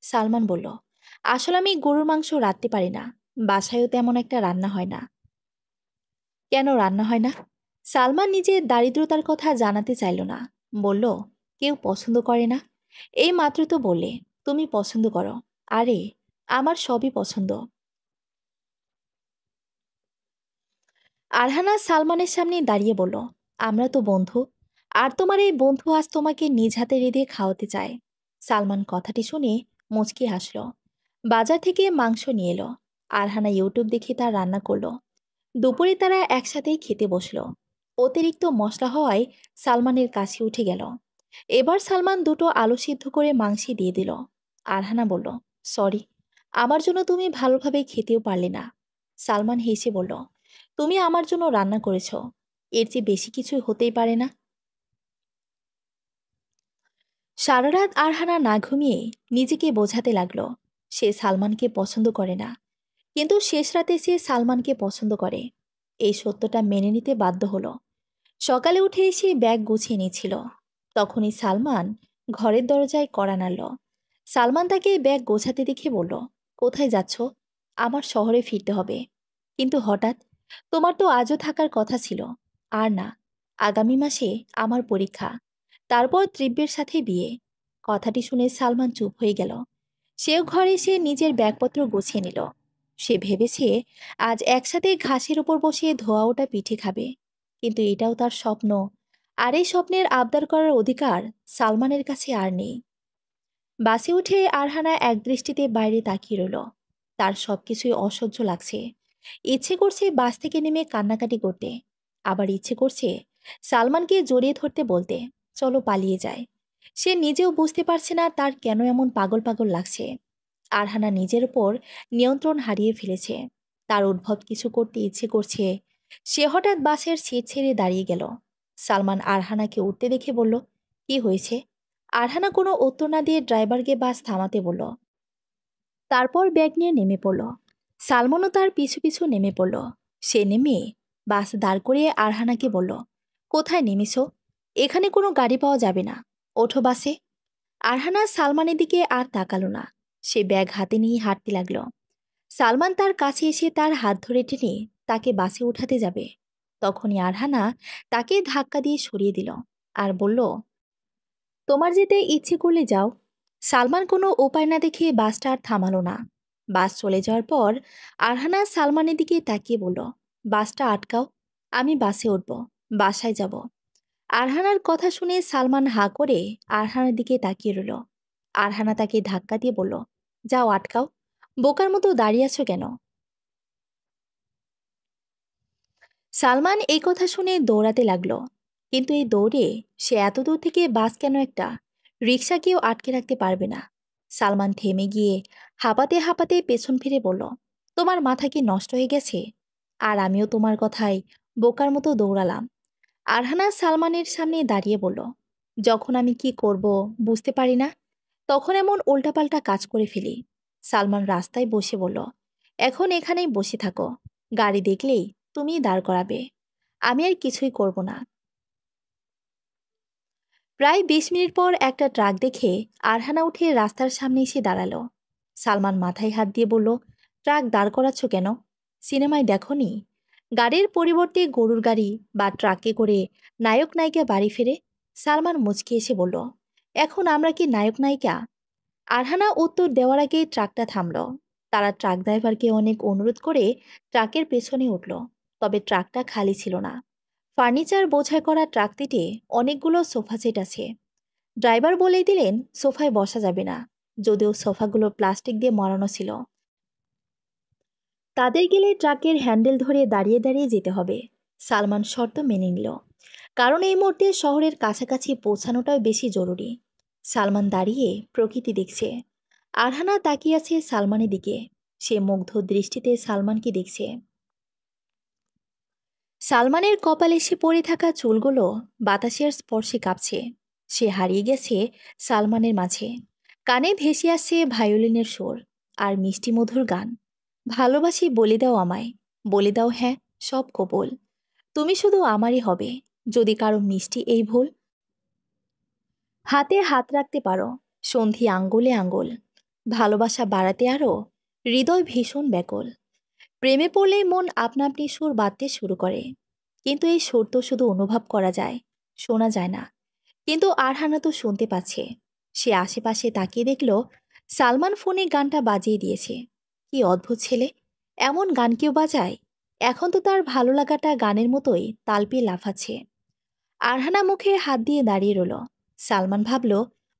সালমান বলল, আসলে আমি গরুর মাংস রাঁধতে পারি না। বাসায়ও তেমন একটা রান্না হয় না। কেন রান্না হয় না? সালমান নিজের দারিদ্রতার কথা জানাতে চাইল না। বলল, কেউ পছন্দ করে না। এই মাত্র তো বললে তুমি পছন্দ করো। আরে, আমার সবই পছন্দ। আরহানা সালমানের সামনে দাঁড়িয়ে বলল, আমরা তো বন্ধু। আর তোমার এই বন্ধু আজ তোমাকে নিজ হাতে রেঁধে খাওয়াতে চায়। সালমান কথাটি শুনে মুচকি হাসল। বাজার থেকে মাংস নিয়ে এলো। আরহানা ইউটিউব দেখে তা রান্না করলো। দুপুরে তারা একসাথেই খেতে বসলো। অতিরিক্ত মশলা হওয়ায় সালমানের কাশি উঠে গেল। এবার সালমান দুটো আলু সিদ্ধ করে মাংসে দিয়ে দিল। আরহানা বলল, সরি, আমার জন্য তুমি ভালোভাবে খেতেও পারলে না। সালমান হেসে বলল, তুমি আমার জন্য রান্না করেছ, এর চেয়ে বেশি কিছু হতেই পারে না। সারা রাত আরহানা না ঘুমিয়ে নিজেকে বোঝাতে লাগলো সে সালমানকে পছন্দ করে না, কিন্তু শেষ রাতে সে সালমানকে পছন্দ করে। এই সত্যটা মেনে নিতে বাধ্য হলো। সকালে উঠে সে ব্যাগ গুছিয়ে নিচ্ছিল। তখনই সালমান ঘরের দরজায় কড়া নাড়ল। সালমান তাকে ব্যাগ গোছাতে দেখে বলল, কোথায় যাচ্ছ? আমার শহরে ফিরতে হবে। কিন্তু হঠাৎ, তোমার তো আজও থাকার কথা ছিল। আর না, আগামী মাসে আমার পরীক্ষা, তারপর তীব্রের সাথে বিয়ে। কথাটি শুনে সালমান চুপ হয়ে গেল। সেও ঘরে এসে নিজের ব্যাগপত্র গুছিয়ে নিল। সে ভেবেছে আজ একসাথে ঘাসের উপর বসে ধোয়া ওটা পিঠে খাবে, কিন্তু এটাও তার স্বপ্ন। আর এই স্বপ্নের আবদার করার অধিকার সালমানের কাছে আর নেই। বাসে উঠে আরহানা একদৃষ্টিতে বাইরে তাকিয়ে রইল। তার সবকিছুই অসহ্য লাগছে। ইচ্ছে করছে বাস থেকে নেমে কান্নাকাটি করতে, আবার ইচ্ছে করছে সালমানকে জড়িয়ে ধরতে, বলতে চলো পালিয়ে যায়। সে নিজেও বুঝতে পারছে না তার কেন এমন পাগল পাগল লাগছে। আরহানা নিজের উপর নিয়ন্ত্রণ হারিয়ে ফেলেছে। তার উদ্ভট কিছু করতে ইচ্ছে করছে। সে হঠাৎ বাসের সিট ছেড়ে দাঁড়িয়ে গেল। সালমান আরহানাকে উঠতে দেখে বলল, কি হয়েছে? আরহানা কোনো উত্তর না দিয়ে ড্রাইভারকে বাস থামাতে বলল। তারপর ব্যাগ নিয়ে নেমে পড়ল। সালমানও তার পিছু পিছু নেমে পড়ল। সে নেমে বাস দাঁড় করিয়ে আরহানাকে বলল, কোথায় নেমেছো? এখানে কোনো গাড়ি পাওয়া যাবে না, ওঠো বাসে। আরহানা সালমানের দিকে আর তাকালো না। সে ব্যাগ হাতে নিয়ে হাঁটতে লাগলো। সালমান তার কাছে এসে তার হাত ধরে টেনে তাকে বাসে উঠাতে যাবে। তখনই আরহানা তাকে ধাক্কা দিয়ে সরিয়ে দিল আর বলল, তোমার যেতে ইচ্ছে করলে যাও। সালমান কোনো উপায় না দেখে বাসটা আর থামালো না। বাস চলে যাওয়ার পর আরহানা সালমানের দিকে তাকিয়ে বলল, বাসটা আটকাও, আমি বাসে উঠব, বাসায় যাব। আরহানার কথা শুনে সালমান হাঁ করে আরহানার দিকে তাকিয়ে রইল। আরহানা তাকে ধাক্কা দিয়ে বলল, যাও আটকাও, বোকার মতো দাঁড়িয়ে আছো কেন? সালমান এই কথা শুনে দৌড়াতে লাগলো। কিন্তু এই দৌড়ে সে এত দূর থেকে বাস কেন একটা রিক্সাকেও আটকে রাখতে পারবে না। সালমান থেমে গিয়ে হাঁপাতে হাঁপাতে পেছন ফিরে বলল, তোমার মাথা কি নষ্ট হয়ে গেছে? আর আমিও তোমার কথায় বোকার মতো দৌড়ালাম। আরহানা সালমানের সামনে দাঁড়িয়ে বলল, যখন আমি কি করব বুঝতে পারি না, তখন এমন উল্টাপাল্টা কাজ করে ফেলি। সালমান রাস্তায় বসে বলল, এখন এখানেই বসে থাকো, গাড়ি দেখলেই তুমি দাঁড় করাবে, আমি আর কিছুই করব না। প্রায় ২০ মিনিট পর একটা ট্রাক দেখে আরহানা উঠে রাস্তার সামনে এসে দাঁড়ালো। সালমান মাথায় হাত দিয়ে বলল, ট্রাক দাঁড় করাচ্ছ কেন? সিনেমায় দেখনি গাড়ির পরিবর্তে গরুর গাড়ি বা ট্রাকে করে নায়ক নায়িকা বাড়ি ফেরে? সালমান মুচকি এসে বলল, এখন আমরা কি নায়ক নায়িকা? আরহানা উত্তর দেওয়ার আগে ট্রাকটা থামল। তারা ট্রাক ড্রাইভারকে অনেক অনুরোধ করে ট্রাকের পেছনে উঠল। তবে ট্রাকটা খালি ছিল না। ফার্নিচার বোঝাই করা ট্রাকটিতে অনেকগুলো সোফা সেট আছে। ড্রাইভার বলেই দিলেন সোফায় বসা যাবে না, যদিও সোফাগুলো প্লাস্টিক দিয়ে মরানো ছিল। তাদের গেলে ট্রাকের হ্যান্ডেল ধরে দাঁড়িয়ে দাঁড়িয়ে যেতে হবে। সালমান শর্ত মেনে নিল, কারণ এই মুহূর্তে শহরের কাছাকাছি পৌঁছানোটাও বেশি জরুরি। সালমান দাঁড়িয়ে প্রকৃতি দেখছে। আরহানা তাকিয়ে আছে সালমানের দিকে। সে মুগ্ধ দৃষ্টিতে সালমানকে দেখছে। সালমানের কপালে এসে পড়ে থাকা চুলগুলো বাতাসের স্পর্শে কাঁপছে। সে হারিয়ে গেছে সালমানের মাঝে। কানে ভেসে আসছে ভায়োলিনের সুর আর মিষ্টি মধুর গান। ভালোবাসি বলে দাও আমায়, বলে দাও হ্যাঁ, সব কবুল। তুমি শুধু আমারই হবে, যদি কারো মিষ্টি এই ভুল। হাতে হাত রাখতে পারো, সন্ধি আঙ্গুলে আঙ্গুল। ভালোবাসা বাড়াতে আরও হৃদয় ভীষণ ব্যাকুল। প্রেমে পড়লেই মন আপনা আপনি সুর বাঁধতে শুরু করে। কিন্তু এই সুর তো শুধু অনুভব করা যায়, শোনা যায় না। কিন্তু আরহানা তো শুনতে পাচ্ছে। সে আশেপাশে তাকিয়ে দেখল সালমান ফোনে গানটা বাজিয়ে দিয়েছে। কি অদ্ভুত ছেলে, এমন গান কেউ বাজায়? এখন তো তার ভালো লাগাটা গানের মতোই তাল পেয়ে লাফাচ্ছে। আরহানা মুখে হাত দিয়ে দাঁড়িয়ে রইল। সালমান ভাবল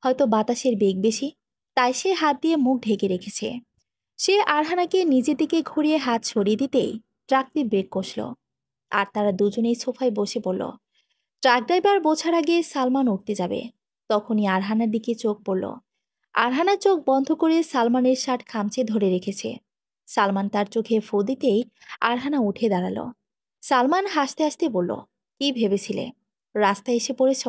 হয়তো বাতাসের বেগ বেশি, তাই সে হাত দিয়ে মুখ ঢেকে রেখেছে। সে আরহানাকে নিজের দিকে ঘুরিয়ে হাত সরিয়ে দিতেই ট্রাকটি ব্রেক কষল। আর তারা দুজনেই সোফায় বসে পড়ল। ট্রাক ড্রাইভার বোঝার আগে সালমান উঠতে যাবে, তখনই আরহানার দিকে চোখ পড়ল। আরহানা চোখ বন্ধ করে সালমানের শার্ট খামচে ধরে রেখেছে। সালমান তার চোখে ফু দিতেই আরহানা উঠে দাঁড়ালো। সালমান হাসতে হাসতে বলল, কি ভেবেছিলে রাস্তায় এসে পড়েছ?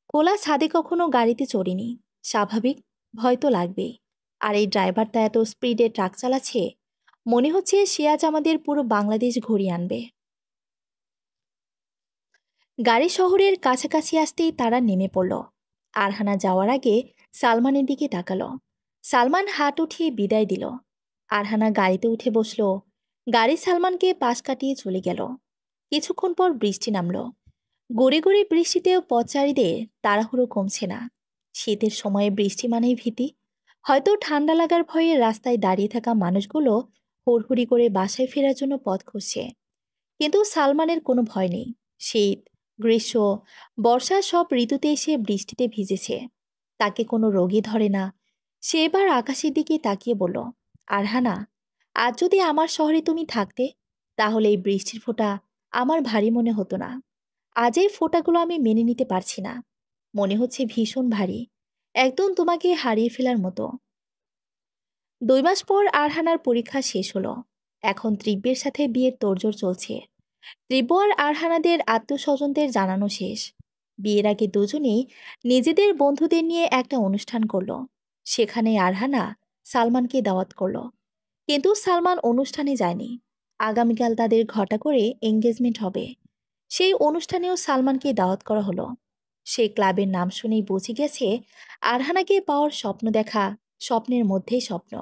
খোলা ছাদে কখনো গাড়িতে চড়িনি, স্বাভাবিক ভয় তো লাগবেই। আর এই ড্রাইভারটা এত স্পিডে ট্রাক চালাচ্ছে, মনে হচ্ছে সে আজ আমাদের পুরো বাংলাদেশ ঘুরিয়ে আনবে। গাড়ি শহরের কাছাকাছি আসতেই তারা নেমে পড়ল। আরহানা যাওয়ার আগে সালমানের দিকে তাকালো। সালমান হাত উঠিয়ে বিদায় দিল। আরহানা গাড়িতে উঠে বসল। গাড়ি সালমানকে পাশ কাটিয়ে চলে গেল। কিছুক্ষণ পর বৃষ্টি নামল। গড়ে গড়ে বৃষ্টিতেও পথচারীদের তাড়াহুড়ো কমছে না। শীতের সময়ে বৃষ্টি মানেই ভীতি। হয়তো ঠান্ডা লাগার ভয়ে রাস্তায় দাঁড়িয়ে থাকা মানুষগুলো হুড়হুড়ি করে বাসায় ফেরার জন্য পথ খুঁজছে। কিন্তু সালমানের কোনো ভয় নেই। শীত, গ্রীষ্ম, বর্ষা সব ঋতুতে সে বৃষ্টিতে ভিজেছে। তাকে কোনো রোগী ধরে না। সে এবার আকাশের দিকে তাকিয়ে বলল, আরহানা, আজ যদি আমার শহরে তুমি থাকতে, তাহলে এই বৃষ্টির ফোঁটা আমার ভারী মনে হতো না। আজ এই ফোঁটাগুলো আমি মেনে নিতে পারছি না। মনে হচ্ছে ভীষণ ভারী, একদম তোমাকে হারিয়ে ফেলার মতো। 2 মাস পর আরহানার পরীক্ষা শেষ হলো। এখন ত্রিব্যের সাথে বিয়ের তোড়জোড় চলছে। ত্রিব্য আর আরহানাদের আত্মীয়স্বজনদের জানানো শেষ। বিয়ের আগে দুজনেই নিজেদের বন্ধুদের নিয়ে একটা অনুষ্ঠান করলো। সেখানে আরহানা সালমানকে দাওয়াত করলো, কিন্তু সালমান অনুষ্ঠানে যায়নি। আগামীকাল তাদের ঘটা করে এঙ্গেজমেন্ট হবে। সেই অনুষ্ঠানেও সালমানকে দাওয়াত করা হলো। সেই ক্লাবের নাম শুনেই বুঝে গেছে আরহানাকে পাওয়ার স্বপ্ন দেখা স্বপ্নের মধ্যেই স্বপ্ন।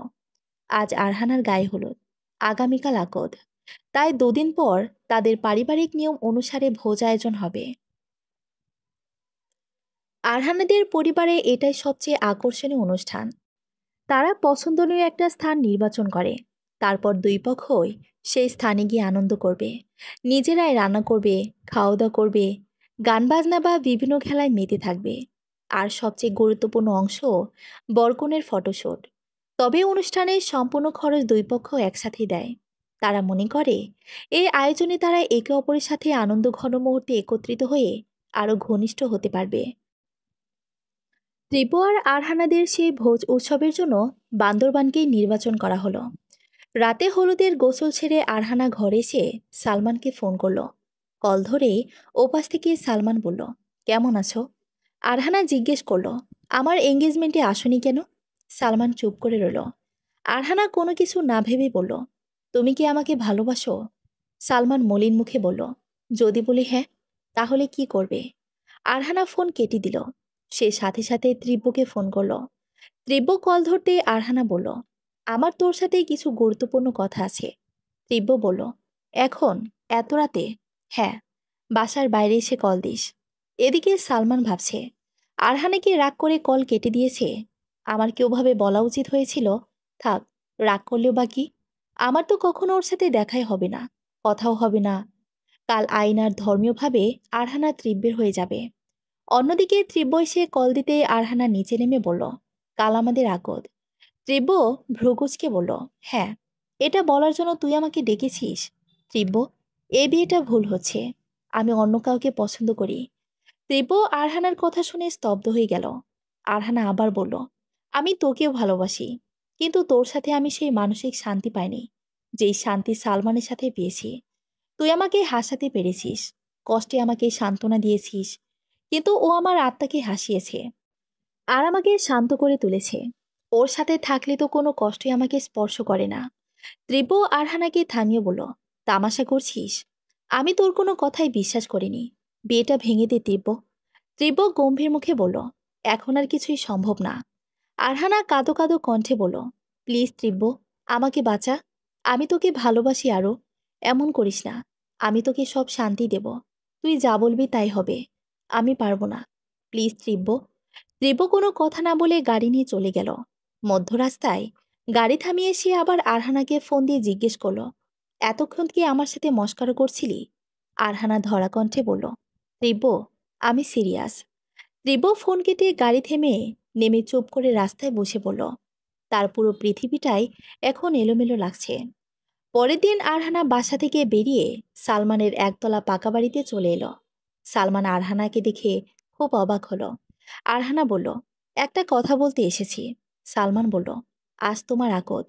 আজ আরহানার গায়ে হলুদ, আগামীকাল আকদ। তাই 2 দিন পর তাদের পারিবারিক নিয়ম অনুসারে ভোজ আয়োজন হবে। আরহানাদের পরিবারে এটাই সবচেয়ে আকর্ষণীয় অনুষ্ঠান। তারা পছন্দনীয় একটা স্থান নির্বাচন করে। তারপর 2 পক্ষই সেই স্থানে গিয়ে আনন্দ করবে। নিজেরাই রান্না করবে, খাওয়া দাওয়া করবে, গান বাজনা বা বিভিন্ন খেলায় মেতে থাকবে। আর সবচেয়ে গুরুত্বপূর্ণ অংশ, বরকনের ফটোশ্যুট। তবে অনুষ্ঠানের সম্পূর্ণ খরচ 2 পক্ষ একসাথেই দেয়। তারা মনে করে এই আয়োজনে তারা একে অপরের সাথে আনন্দ ঘন মুহূর্তে একত্রিত হয়ে আরও ঘনিষ্ঠ হতে পারবে। ত্রিপুয়ার আর আরহানাদের সেই ভোজ উৎসবের জন্য বান্দরবানকেই নির্বাচন করা হলো। রাতে হলুদের গোসল ছেড়ে আরহানা ঘরে এসে সালমানকে ফোন করলো। কল ধরে ওপাশ থেকে সালমান বলল, কেমন আছো? আরহানা জিজ্ঞেস করলো, আমার এঙ্গেজমেন্টে আসনি কেন? সালমান চুপ করে রইল। আরহানা কোনো কিছু না ভেবে বলল, তুমি কি আমাকে ভালোবাসো? সালমান মলিন মুখে বলল, যদি বলি হ্যাঁ, তাহলে কি করবে? আরহানা ফোন কেটে দিল। সে সাথে সাথে ত্রিব্যকে ফোন করলো। ত্রিব্য কল ধরতে আরহানা বলল, আমার তোর সাথে কিছু গুরুত্বপূর্ণ কথা আছে। ত্রিব্য বলল, এখন? এত রাতে? হ্যাঁ, বাসার বাইরে এসে কল দিস। এদিকে সালমান ভাবছে, আরহানা কি রাগ করে কল কেটে দিয়েছে? আমার কি ওভাবে বলা উচিত হয়েছিল? থাক, রাগ করলেও বা কি? আমার তো কখনো ওর সাথে দেখাই হবে না, কথাও হবে না। কাল আইন আর ধর্মীয়ভাবে আরহানা ত্রিব্যের হয়ে যাবে। অন্যদিকে ত্রিব্য এসে কল দিতে আরহানা নিচে নেমে বলল, কাল আমাদের আগত। ত্রিব্য ভ্রুকুচকে বলল, হ্যাঁ, এটা বলার জন্য তুই আমাকে ডেকেছিস? ত্রিব্য, এ বিয়েটা ভুল হচ্ছে। আমি অন্য কাউকে পছন্দ করি। ত্রিব্য আরহানার কথা শুনে স্তব্ধ হয়ে গেল। আরহানা আবার বলল, আমি তোকেও ভালোবাসি, কিন্তু তোর সাথে আমি সেই মানসিক শান্তি পাইনি, যেই শান্তি সালমানের সাথে পেয়েছি। তুই আমাকে হাসাতে পেরেছিস, কষ্টে আমাকে সান্ত্বনা দিয়েছিস, কিন্তু ও আমার আত্মাকে হাসিয়েছে আর আমাকে শান্ত করে তুলেছে। ওর সাথে থাকলে তো কোনো কষ্টই আমাকে স্পর্শ করে না। ত্রিব্য আরহানাকে থামিয়ে বলল, তামাশা করছিস? আমি তোর কোনো কথাই বিশ্বাস করিনি। বিয়েটা ভেঙে দে ত্রিব্য। ত্রিব্য গম্ভীর মুখে বলল, এখন আর কিছুই সম্ভব না। আরহানা কাঁদো কাঁদো কণ্ঠে বলল, প্লিজ ত্রিব্য, আমাকে বাঁচা। আমি তোকে ভালোবাসি আরও। এমন করিস না। আমি তোকে সব শান্তি দেব। তুই যা বলবি তাই হবে। আমি পারবো না। প্লিজ ত্রিব্য। ত্রিব্য কোনো কথা না বলে গাড়ি নিয়ে চলে গেল। মধ্য রাস্তায় গাড়ি থামিয়ে সে আবার আরহানাকে ফোন দিয়ে জিজ্ঞেস করলো, এতক্ষণ কি আমার সাথে মস্করা করছিলি? আরহানা ধরা কণ্ঠে বলল, ত্রিব্য, আমি সিরিয়াস। ত্রিব্য ফোন কেটে গাড়ি থেমে নেমে চুপ করে রাস্তায় বসে পড়ল। তার পুরো পৃথিবীটাই এখন এলোমেলো লাগছে। পরের দিন আরহানা বাসা থেকে বেরিয়ে সালমানের একতলা পাকা বাড়িতে চলে এলো। সালমান আরহানাকে দেখে খুব অবাক হলো। আরহানা বলল, একটা কথা বলতে এসেছি। সালমান বলল, আজ তোমার আকদ।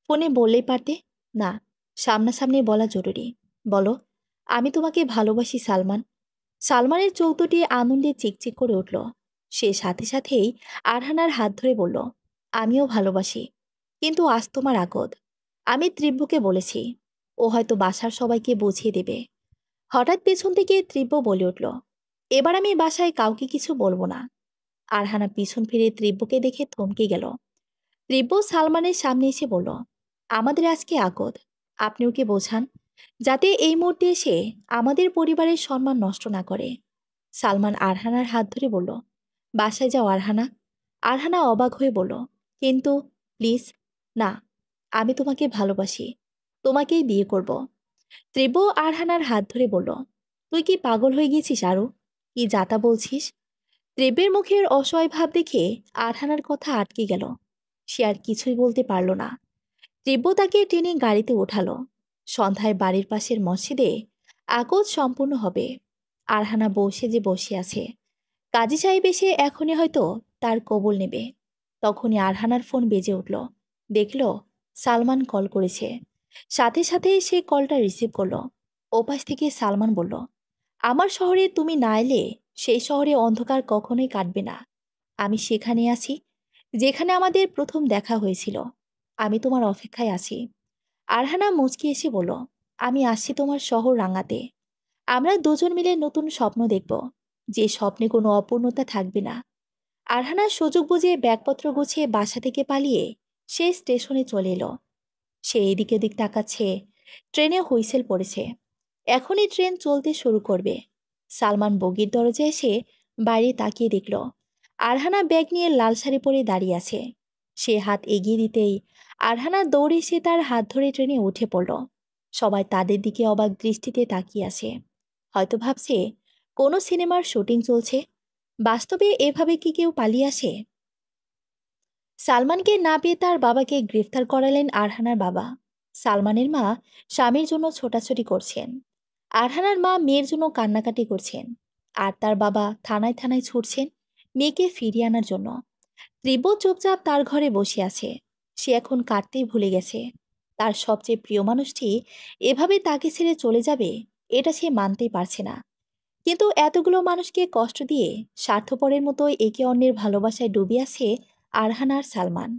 ফোনে বললেই পারতে। না, সামনাসামনি বলা জরুরি। বলো, আমি তোমাকে ভালোবাসি সালমান। সালমানের চোখ দুটি আনন্দে চিকচিক করে উঠল। সে সাথে সাথেই আরহানার হাত ধরে বলল, আমিও ভালোবাসি, কিন্তু আজ তোমার আকদ। আমি ত্রিব্যকে বলেছি, ও হয়তো বাসার সবাইকে বুঝিয়ে দেবে। হঠাৎ পেছন থেকে ত্রিব্য বলে উঠল, এবার আমি বাসায় কাউকে কিছু বলবো না। আরহানা পিছন ফিরে ত্রিব্যকে দেখে থমকে গেল। ত্রিব্য সালমানের সামনে এসে বলল, আমাদের আজকে আকদ। আপনি ওকে বোঝান, যাতে এই মুহূর্তে এসে আমাদের পরিবারের সম্মান নষ্ট না করে। সালমান আরহানার হাত ধরে বলল, বাসায় যাও আরহানা। আরহানা অবাক হয়ে বলল, কিন্তু প্লিজ। না, আমি তোমাকে ভালোবাসি, তোমাকেই বিয়ে করব। ত্রিব্য আরহানার হাত ধরে বলল, তুই কি পাগল হয়ে গেছিস আরু? কি যাতা বলছিস? ত্রিব্যের মুখের অসহায় ভাব দেখে আরহানার কথা আটকে গেল। সে আর কিছুই বলতে পারল না। তীব্র তাকে টেনে গাড়িতে ওঠালো। সন্ধ্যায় বাড়ির পাশের মসজিদে আকদ সম্পূর্ণ হবে। আরহানা বসে যে বসে আছে, কাজী সাহেব এসে এখনই হয়তো তার কবুল নেবে। তখনই আরহানার ফোন বেজে উঠল। দেখল সালমান কল করেছে। সাথে সাথে সে কলটা রিসিভ করলো। ওপাশ থেকে সালমান বলল, আমার শহরে তুমি না এলে সেই শহরে অন্ধকার কখনোই কাটবে না। আমি সেখানে আছি যেখানে আমাদের প্রথম দেখা হয়েছিল। আমি তোমার অপেক্ষায় আছি। আরহানা মুচকি এসে বলল, আমি আসছি তোমার শহর রাঙাতে। আমরা দুজন মিলে নতুন স্বপ্ন দেখব, যে স্বপ্নে কোনো অপূর্ণতা থাকবে না। আরহানা সুযোগ বুঝে ব্যাগপত্র গুছিয়ে বাসা থেকে পালিয়ে সে স্টেশনে চলে এলো। সে এদিক ওদিক তাকাচ্ছে। ট্রেনে হুইসেল পড়েছে। এখনই ট্রেন চলতে শুরু করবে। সালমান বগির দরজায় এসে বাইরে তাকিয়ে দেখল আরহানা ব্যাগ নিয়ে লাল শাড়ি পরে দাঁড়িয়ে আছে। সে হাত এগিয়ে দিতেই আরহানা দৌড়ে এসে তার হাত ধরে ট্রেনে উঠে পড়ল। সবাই তাদের দিকে অবাক দৃষ্টিতে তাকিয়ে আছে। হয়তো ভাবছে কোনো সিনেমার শুটিং চলছে। বাস্তবে এভাবে কি কেউ পালিয়ে আসে? সালমানকে না পেয়ে তার বাবাকে গ্রেফতার করালেন আরহানার বাবা। সালমানের মা স্বামীর জন্য ছোটাছুটি করছেন। আরহানার মা মেয়ের জন্য কান্নাকাটি করছেন। আর তার বাবা থানায় থানায় ছুটছেন মেয়েকে ফিরিয়ে আনার জন্য। তীব্র চুপচাপ তার ঘরে বসে আছে। সে এখন কাঁদতেই ভুলে গেছে। তার সবচেয়ে প্রিয় মানুষটি এভাবে তাকে ছেড়ে চলে যাবে, এটা সে মানতেই পারছে না। কিন্তু এতগুলো মানুষকে কষ্ট দিয়ে স্বার্থপরের মতো একে অন্যের ভালোবাসায় ডুবে আছে আরহান আর সালমান।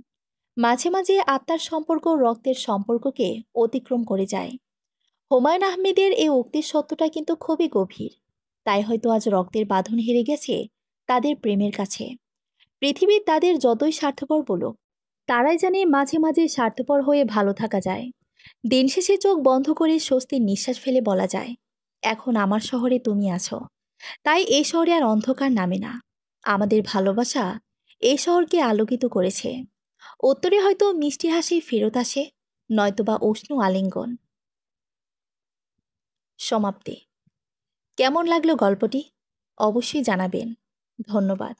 মাঝে মাঝে আত্মার সম্পর্ক রক্তের সম্পর্ককে অতিক্রম করে যায়। হুমায়ুন আহমেদের এই উক্তির সত্যটা কিন্তু খুবই গভীর। তাই হয়তো আজ রক্তের বাঁধন হেরে গেছে তাদের প্রেমের কাছে। পৃথিবী তাদের যতই স্বার্থপর বলুক, তারাই জানে মাঝে মাঝে স্বার্থপর হয়ে ভালো থাকা যায়। দিন শেষে চোখ বন্ধ করে স্বস্তির নিঃশ্বাস ফেলে বলা যায়, এখন আমার শহরে তুমি আছো। তাই এই শহরে আর অন্ধকার নামে না। আমাদের ভালোবাসা এই শহরকে আলোকিত করেছে। উত্তরে হয়তো মিষ্টি হাসি ফেরত আসে, নয়তোবা উষ্ণ আলিঙ্গন। সমাপ্তি। কেমন লাগলো গল্পটি? অবশ্যই জানাবেন। ধন্যবাদ।